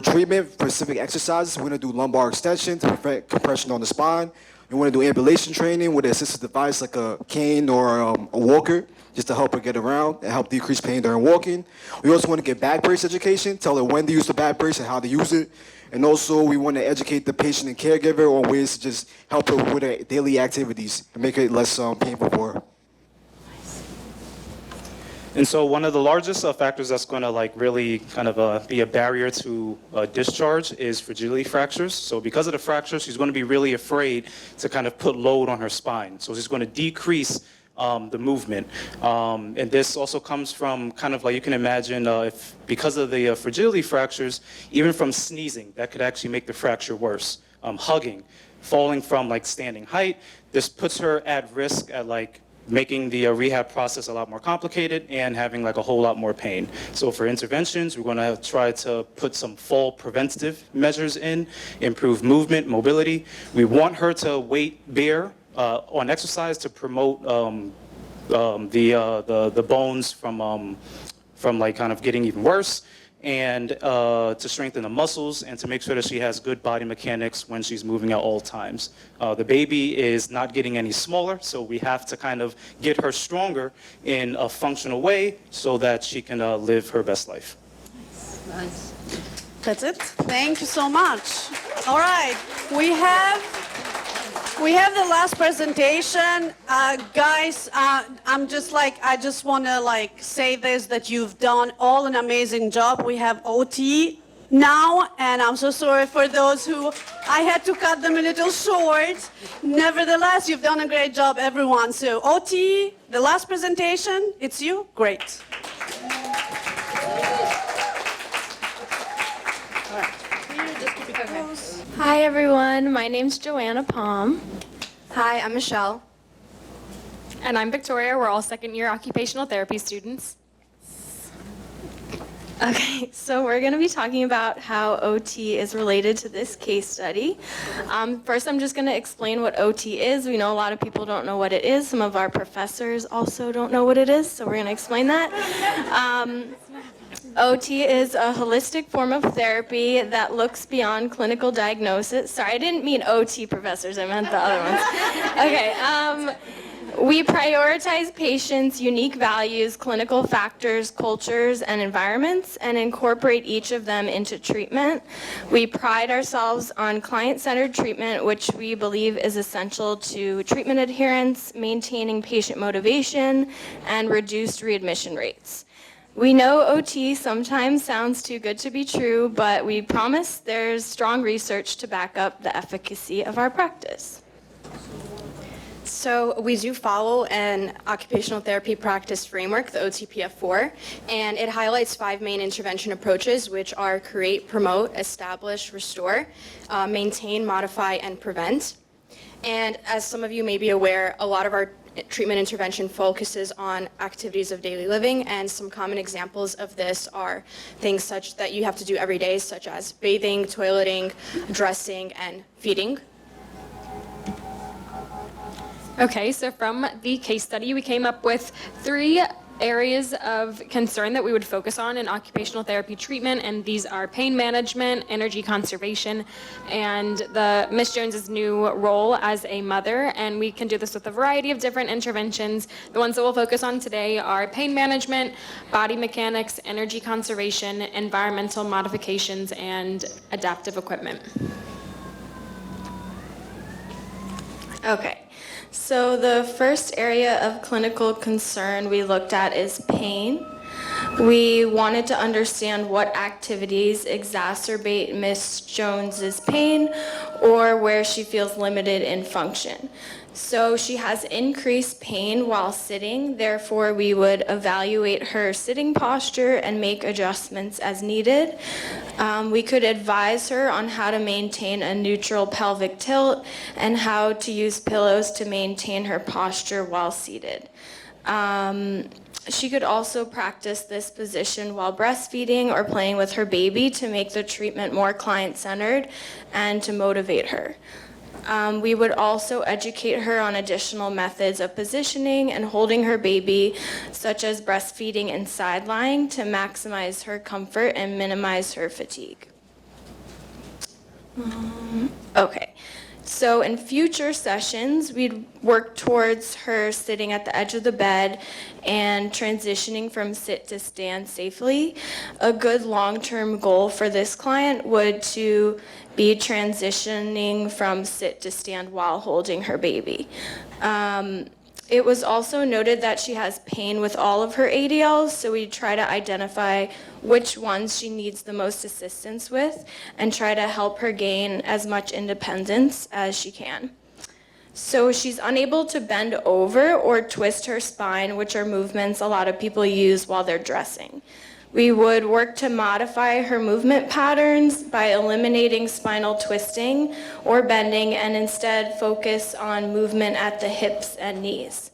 treatment, specific exercises, we're going to do lumbar extension to prevent compression on the spine. We want to do ambulation training with an assistive device like a cane or a walker, just to help her get around and help decrease pain during walking. We also want to get back brace education, tell her when to use the back brace and how to use it. And also we want to educate the patient and caregiver on ways to just help her with her daily activities and make it less painful for her. And so one of the largest factors that's going to really kind of be a barrier to discharge is fragility fractures. So because of the fracture, she's going to be really afraid to kind of put load on her spine. So she's going to decrease the movement. And this also comes from kind of like, you can imagine if because of the fragility fractures, even from sneezing, that could actually make the fracture worse. Hugging, falling from standing height, this puts her at risk at making the rehab process a lot more complicated and having a whole lot more pain. So for interventions, we're going to try to put some fall preventative measures in, improve movement, mobility. We want her to weight bear on exercise to promote the bones from kind of getting even worse, and to strengthen the muscles and to make sure that she has good body mechanics when she's moving at all times. The baby is not getting any smaller, so we have to kind of get her stronger in a functional way so that she can live her best life. Nice. That's it. Thank you so much. All right, we have the last presentation. Guys, I just want to say this, that you've done all an amazing job. We have OT now, and I'm so sorry for those who I had to cut them a little short. Nevertheless, you've done a great job, everyone. So OT, the last presentation, it's you. Great. Hi everyone, my name's Joanna Palm. Hi, I'm Michelle. And I'm Victoria. We're all second-year occupational therapy students. Okay, so we're going to be talking about how OT is related to this case study. First, I'm just going to explain what OT is. We know a lot of people don't know what it is. Some of our professors also don't know what it is, so we're going to explain that. OT is a holistic form of therapy that looks beyond clinical diagnosis. Sorry, I didn't mean OT professors, I meant the other ones. Okay, we prioritize patients' unique values, clinical factors, cultures, and environments, and incorporate each of them into treatment. We pride ourselves on client-centered treatment, which we believe is essential to treatment adherence, maintaining patient motivation, and reduced readmission rates. We know OT sometimes sounds too good to be true, but we promise there's strong research to back up the efficacy of our practice. So we do follow an occupational therapy practice framework, the OTPF4, and it highlights 5 main intervention approaches, which are create, promote, establish, restore, maintain, modify, and prevent. And as some of you may be aware, a lot of our treatment intervention focuses on activities of daily living, and some common examples of this are things such that you have to do every day, such as bathing, toileting, dressing, and feeding. Okay, so from the case study, we came up with 3 areas of concern that we would focus on in occupational therapy treatment, and these are pain management, energy conservation, and Ms. Jones's new role as a mother. And we can do this with a variety of different interventions. The ones that we'll focus on today are pain management, body mechanics, energy conservation, environmental modifications, and adaptive equipment. Okay, so the first area of clinical concern we looked at is pain. We wanted to understand what activities exacerbate Ms. Jones's pain or where she feels limited in function. So she has increased pain while sitting, therefore we would evaluate her sitting posture and make adjustments as needed. We could advise her on how to maintain a neutral pelvic tilt and how to use pillows to maintain her posture while seated. She could also practice this position while breastfeeding or playing with her baby to make the treatment more client-centered and to motivate her. We would also educate her on additional methods of positioning and holding her baby, such as breastfeeding and side lying, to maximize her comfort and minimize her fatigue. Okay, so in future sessions, we'd work towards her sitting at the edge of the bed and transitioning from sit to stand safely. A good long-term goal for this client would to be transitioning from sit to stand while holding her baby. It was also noted that she has pain with all of her ADLs, so we try to identify which ones she needs the most assistance with and try to help her gain as much independence as she can. So she's unable to bend over or twist her spine, which are movements a lot of people use while they're dressing. We would work to modify her movement patterns by eliminating spinal twisting or bending and instead focus on movement at the hips and knees.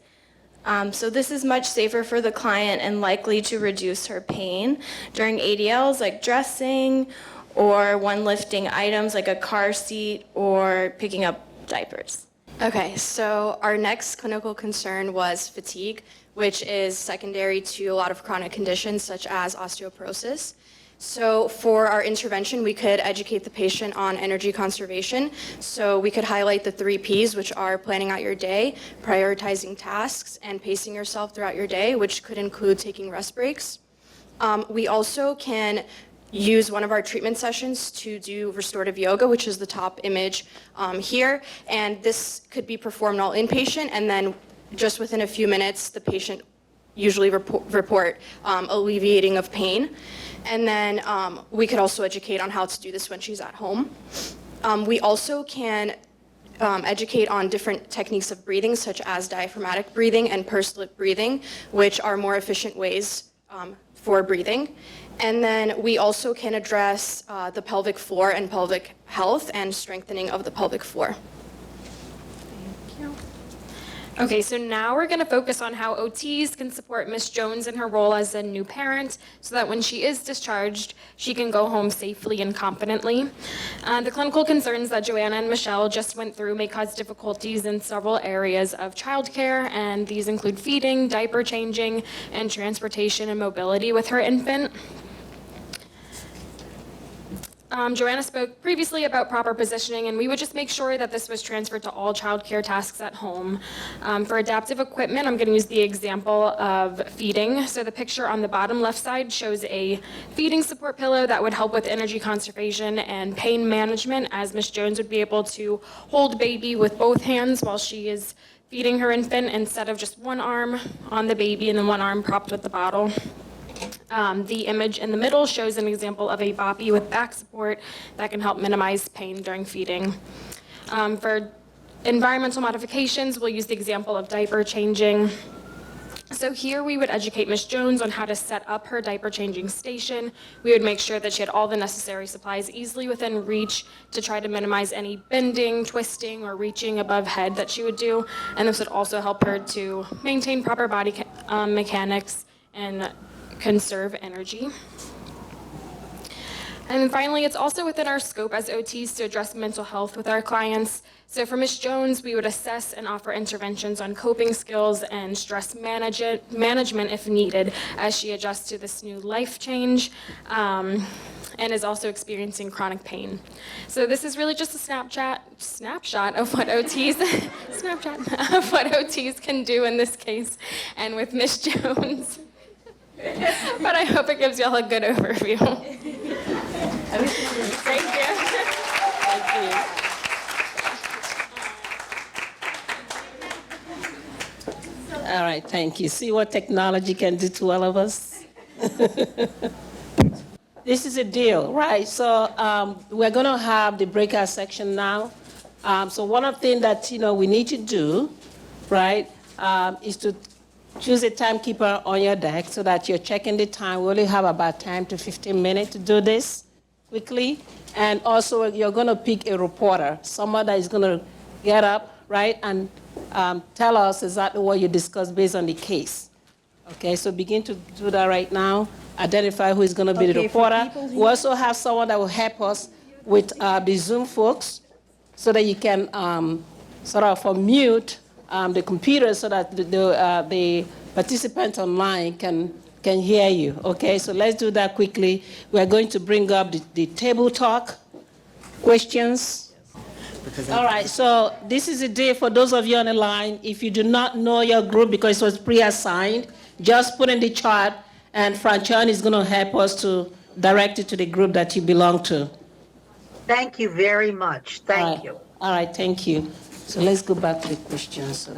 So this is much safer for the client and likely to reduce her pain during ADLs like dressing or when lifting items like a car seat or picking up diapers. Okay, so our next clinical concern was fatigue, which is secondary to a lot of chronic conditions such as osteoporosis. So for our intervention, we could educate the patient on energy conservation. So we could highlight the 3 Ps, which are planning out your day, prioritizing tasks, and pacing yourself throughout your day, which could include taking rest breaks. We also can use one of our treatment sessions to do restorative yoga, which is the top image here. And this could be performed all inpatient, and then just within a few minutes, the patient usually report alleviating of pain. And then we could also educate on how to do this when she's at home. We also can educate on different techniques of breathing, such as diaphragmatic breathing and pursed lip breathing, which are more efficient ways for breathing. And then we also can address the pelvic floor and pelvic health and strengthening of the pelvic floor. Okay, so now we're going to focus on how OTs can support Ms. Jones in her role as a new parent so that when she is discharged, she can go home safely and confidently. The clinical concerns that Joanna and Michelle just went through may cause difficulties in several areas of childcare, and these include feeding, diaper changing, and transportation and mobility with her infant. Joanna spoke previously about proper positioning, and we would just make sure that this was transferred to all childcare tasks at home. For adaptive equipment, I'm going to use the example of feeding. So the picture on the bottom left side shows a feeding support pillow that would help with energy conservation and pain management, as Ms. Jones would be able to hold baby with both hands while she is feeding her infant instead of just one arm on the baby and then one arm propped with the bottle. The image in the middle shows an example of a boppy with back support that can help minimize pain during feeding. For environmental modifications, we'll use the example of diaper changing. So here we would educate Ms. Jones on how to set up her diaper changing station. We would make sure that she had all the necessary supplies easily within reach to try to minimize any bending, twisting, or reaching above head that she would do. And this would also help her to maintain proper body mechanics and conserve energy. And then finally, it's also within our scope as OTs to address mental health with our clients. So for Ms. Jones, we would assess and offer interventions on coping skills and stress management if needed as she adjusts to this new life change. And is also experiencing chronic pain. So this is really just a snapshot of what OTs, of what OTs can do in this case and with Ms. Jones. But I hope it gives y'all a good overview. Thank you. Thank you. All right, thank you. See what technology can do to all of us? This is a deal, right? So we're going to have the breakout section now. So one of the things that we need to do, right, is to choose a timekeeper on your deck so that you're checking the time. We only have about 10 to 15 minutes to do this quickly. And also, you're going to pick a reporter, someone that is going to get up, right, and tell us exactly what you discussed based on the case. Okay, so begin to do that right now. Identify who is going to be the reporter. We also have someone that will help us with the Zoom folks so that you can sort of mute the computer so that the participants online can hear you. Okay, so let's do that quickly. We're going to bring up the table talk questions. All right, so this is a day for those of you on the line. If you do not know your group because it was pre-assigned, just put in the chat, and Franchan is going to help us to direct you to the group that you belong to. Thank you very much. Thank you. All right, thank you. So let's go back to the questions.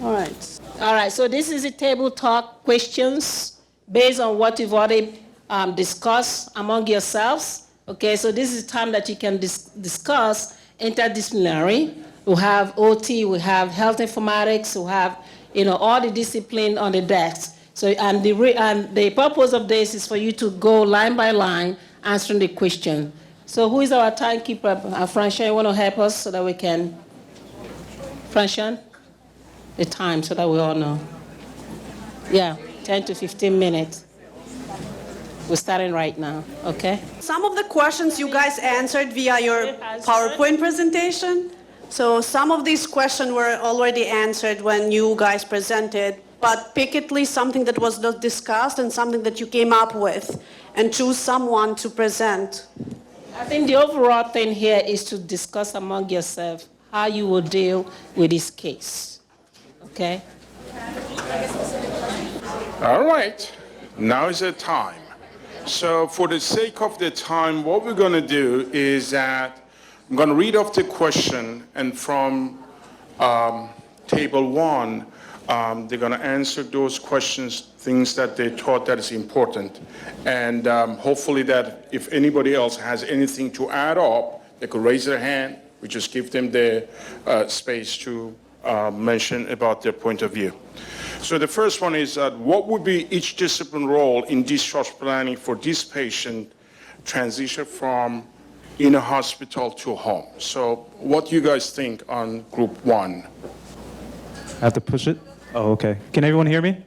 All right, so this is a table talk questions based on what you've already discussed among yourselves. Okay, so this is time that you can discuss interdisciplinary. We have OT, we have health informatics, we have all the discipline on the desk. So and the purpose of this is for you to go line by line answering the question. So who is our timekeeper? Franchan, you want to help us so that we can, Franchan, the time so that we all know. Yeah, 10 to 15 minutes. We're starting right now, okay? Some of the questions you guys answered via your PowerPoint presentation. So some of these questions were already answered when you guys presented, but pick at least something that was not discussed and something that you came up with, and choose someone to present. I think the overall thing here is to discuss among yourself how you will deal with this case, okay? All right, now is the time. So for the sake of the time, what we're going to do is that I'm going to read off the question, and from table 1, they're going to answer those questions, things that they thought that is important. And hopefully that if anybody else has anything to add up, they could raise their hand. We just give them the space to mention about their point of view. So the first one is what would be each discipline role in discharge planning for this patient transition from in a hospital to home? So what do you guys think on group 1? I have to push it? Oh, okay. Can everyone hear me?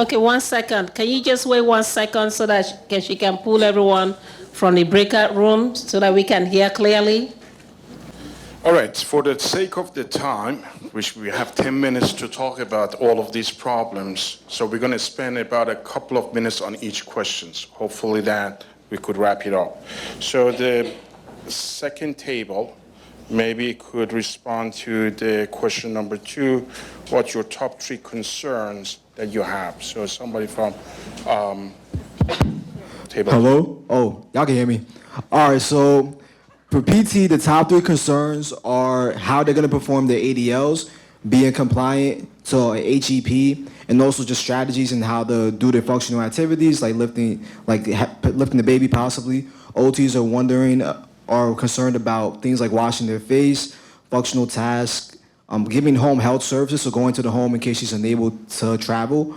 Okay, 1 second. Can you just wait 1 second so that she can pull everyone from the breakout room so that we can hear clearly? All right, for the sake of the time, which we have 10 minutes to talk about all of these problems, so we're going to spend about a couple of minutes on each questions. Hopefully that we could wrap it up. So the second table maybe could respond to the question number 2, what's your top 3 concerns that you have? So somebody from table. Hello? Oh, y'all can hear me. All right, so for PT, the top 3 concerns are how they're going to perform their ADLs, being compliant to HEP, and also just strategies and how to do their functional activities, like lifting the baby possibly. OTs are concerned about things like washing their face, functional tasks, giving home health services, so going to the home in case she's unable to travel.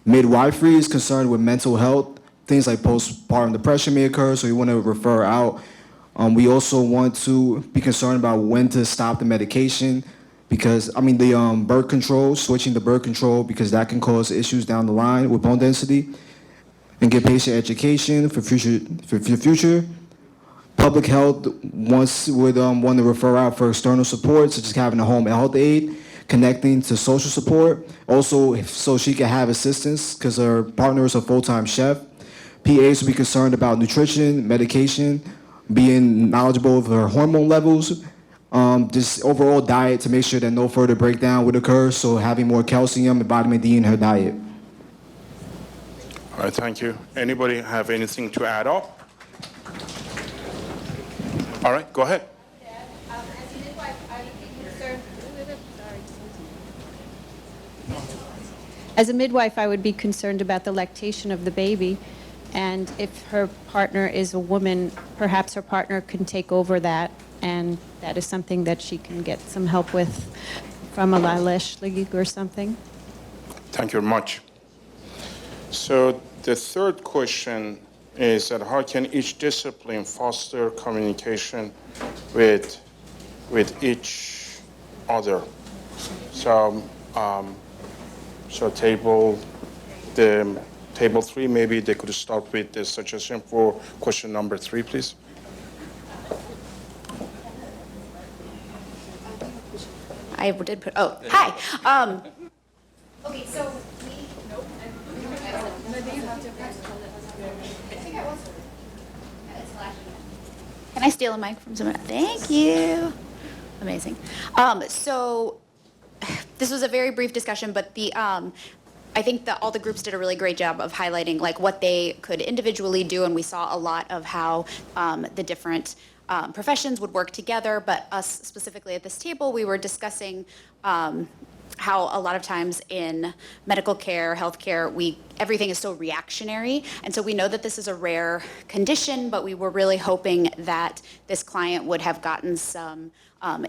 Midwifery is concerned with mental health. Things like postpartum depression may occur, so we want to refer out. We also want to be concerned about when to stop the medication because, the birth control, switching the birth control because that can cause issues down the line with bone density. And get patient education for future. Public health would want to refer out for external support, such as having a home health aide, connecting to social support, also so she can have assistance because her partner is a full-time chef. PAs will be concerned about nutrition, medication, being knowledgeable of her hormone levels, just overall diet to make sure that no further breakdown would occur, so having more calcium and vitamin D in her diet. All right, thank you. Anybody have anything to add up? All right, go ahead. As a midwife, I would be concerned about the lactation of the baby. And if her partner is a woman, perhaps her partner can take over that. And that is something that she can get some help with from a Lailesh League or something. Thank you very much. So the third question is that how can each discipline foster communication with each other? So, table 3, maybe they could start with the suggestion for question number 3, please. I did put, hi. Okay, so Can I steal a mic from someone? Thank you. Amazing. So this was a very brief discussion, but I think that all the groups did a really great job of highlighting like what they could individually do, and we saw a lot of how the different professions would work together. But us specifically at this table, we were discussing how a lot of times in medical care, healthcare, everything is so reactionary. And so we know that this is a rare condition, but we were really hoping that this client would have gotten some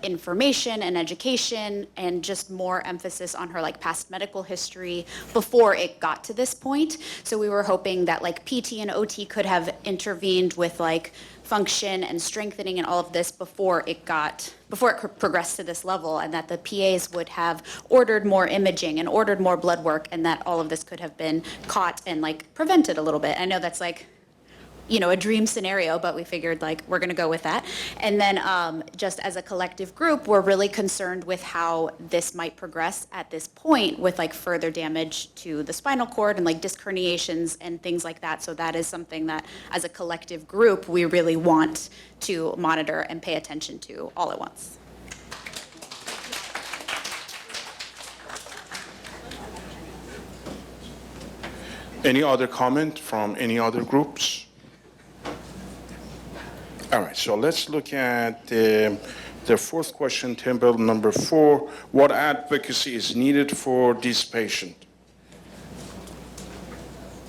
information and education and just more emphasis on her like past medical history before it got to this point. So we were hoping that like PT and OT could have intervened with like function and strengthening and all of this before it progressed to this level, and that the PAs would have ordered more imaging and ordered more blood work, and that all of this could have been caught and like prevented a little bit. I know that's like, a dream scenario, but we figured like we're gonna go with that. And then just as a collective group, we're really concerned with how this might progress at this point with like further damage to the spinal cord and like disc herniations and things like that. So that is something that as a collective group, we really want to monitor and pay attention to all at once. Any other comment from any other groups? All right, so let's look at the fourth question, table number 4. What advocacy is needed for this patient?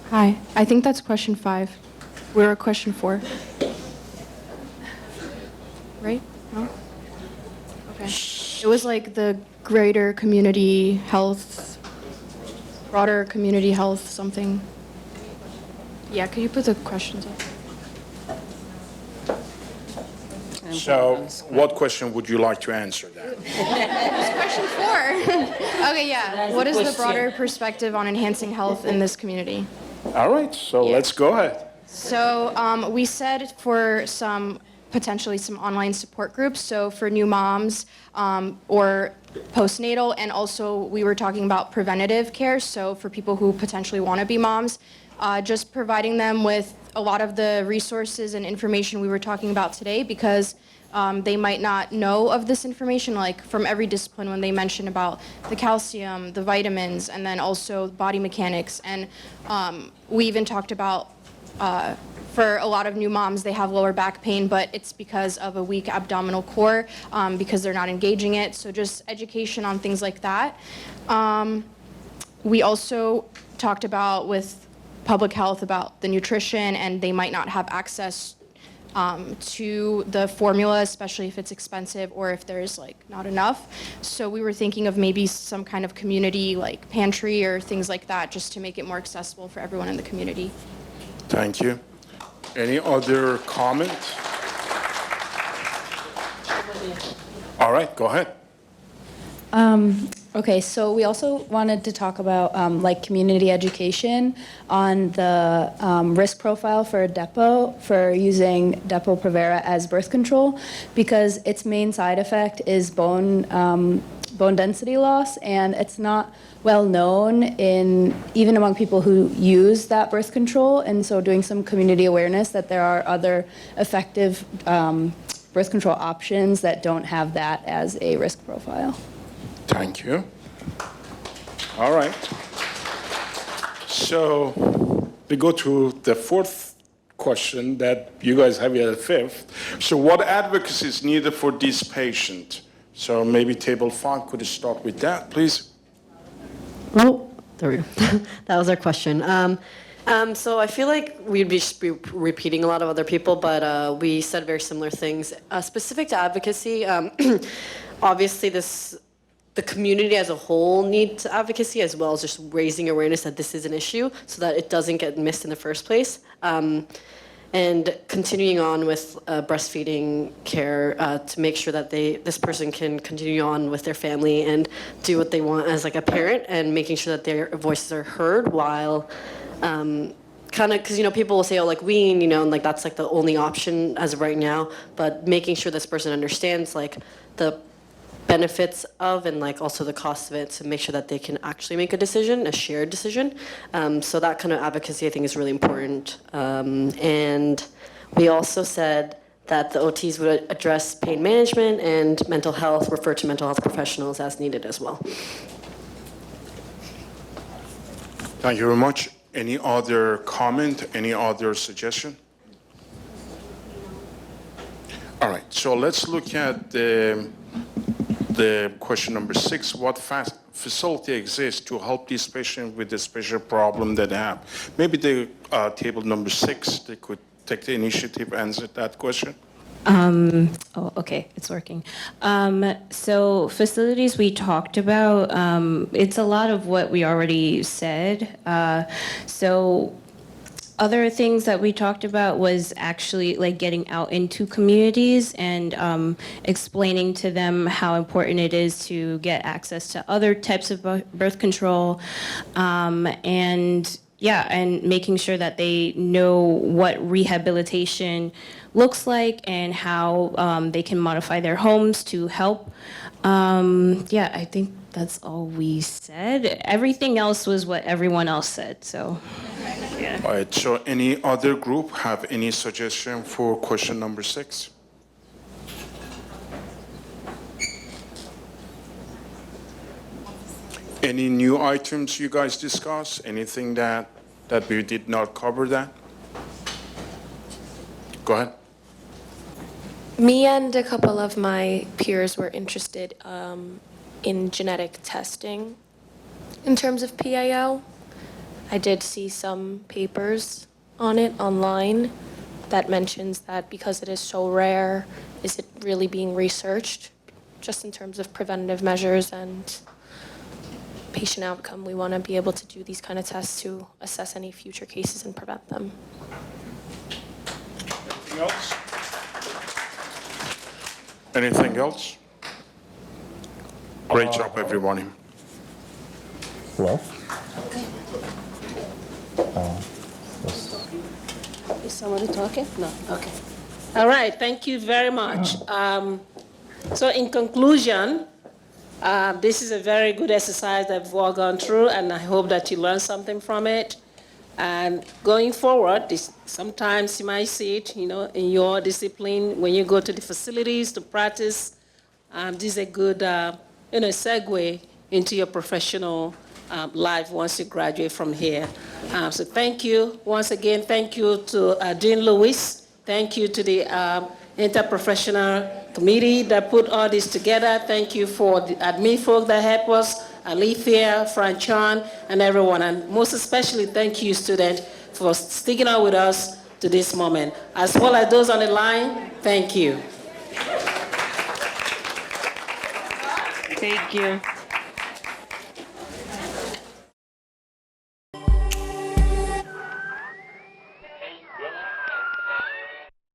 Hi, I think that's question 5. We're at question 4. Right? No? Okay. It was like the greater community health, broader community health something. Yeah, could you put the questions up? So what question would you like to answer then? Question 4. Okay, yeah. What is the broader perspective on enhancing health in this community? All right, so let's go ahead. So we said for potentially some online support groups, so for new moms or postnatal, and also we were talking about preventative care, so for people who potentially want to be moms, just providing them with a lot of the resources and information we were talking about today, because they might not know of this information, like from every discipline when they mention about the calcium, the vitamins, and then also body mechanics. And we even talked about for a lot of new moms, they have lower back pain, but it's because of a weak abdominal core, because they're not engaging it. So just education on things like that. We also talked about with public health about the nutrition, and they might not have access to the formula, especially if it's expensive or if there's like not enough. So we were thinking of maybe some kind of community like pantry or things like that, just to make it more accessible for everyone in the community. Thank you. Any other comment? All right, go ahead. Okay, so we also wanted to talk about like community education on the risk profile for for using Depo-Provera as birth control, because its main side effect is bone density loss, and it's not well known even among people who use that birth control. And so doing some community awareness that there are other effective birth control options that don't have that as a risk profile. Thank you. All right. So we go to the 4th question that you guys have here, the 5th. So what advocacy is needed for this patient? So maybe table 5 could start with that, please. Oh, there we go. That was our question. So I feel like we'd just be repeating a lot of other people, but we said very similar things. Specific to advocacy, obviously the community as a whole needs advocacy, as well as just raising awareness that this is an issue so that it doesn't get missed in the first place. And continuing on with breastfeeding care to make sure that this person can continue on with their family and do what they want as like a parent, and making sure that their voices are heard while kind of, because people will say, oh, like wean, and like that's like the only option as of right now, but making sure this person understands like the benefits of and like also the cost of it, to make sure that they can actually make a decision, a shared decision. So that kind of advocacy I think is really important. And we also said that the OTs would address pain management and mental health, refer to mental health professionals as needed as well. Thank you very much. Any other comment? Any other suggestion? All right, so let's look at the question number 6. What facility exists to help these patients with the special problem that they have? Maybe the table number 6, they could take the initiative and answer that question. Oh, okay, it's working. So facilities we talked about, it's a lot of what we already said. So other things that we talked about was actually like getting out into communities and explaining to them how important it is to get access to other types of birth control, and making sure that they know what rehabilitation looks like and how they can modify their homes to help. I think that's all we said. Everything else was what everyone else said, so. Yeah. All right, so any other group have any suggestion for question number 6? Any new items you guys discussed? Anything that we did not cover that? Go ahead. Me and a couple of my peers were interested in genetic testing in terms of PAO. I did see some papers on it online that mentions that because it is so rare, is it really being researched? Just in terms of preventative measures and patient outcome, we want to be able to do these kind of tests to assess any future cases and prevent them. Anything else? Anything else? Great job, everybody. Hello? Is somebody talking? No, okay. All right, thank you very much. So in conclusion, this is a very good exercise that we've all gone through, and I hope that you learned something from it. And going forward, sometimes you might see it, in your discipline, when you go to the facilities to practice. This is a good, segue into your professional life once you graduate from here. So thank you. Once again, thank you to Dean Lewis. Thank you to the Interprofessional Committee that put all this together. Thank you for the admin folk that helped us, Alethea, Franchan, and everyone. And most especially, thank you, students, for sticking out with us to this moment. As well as those on the line, thank you. Thank you.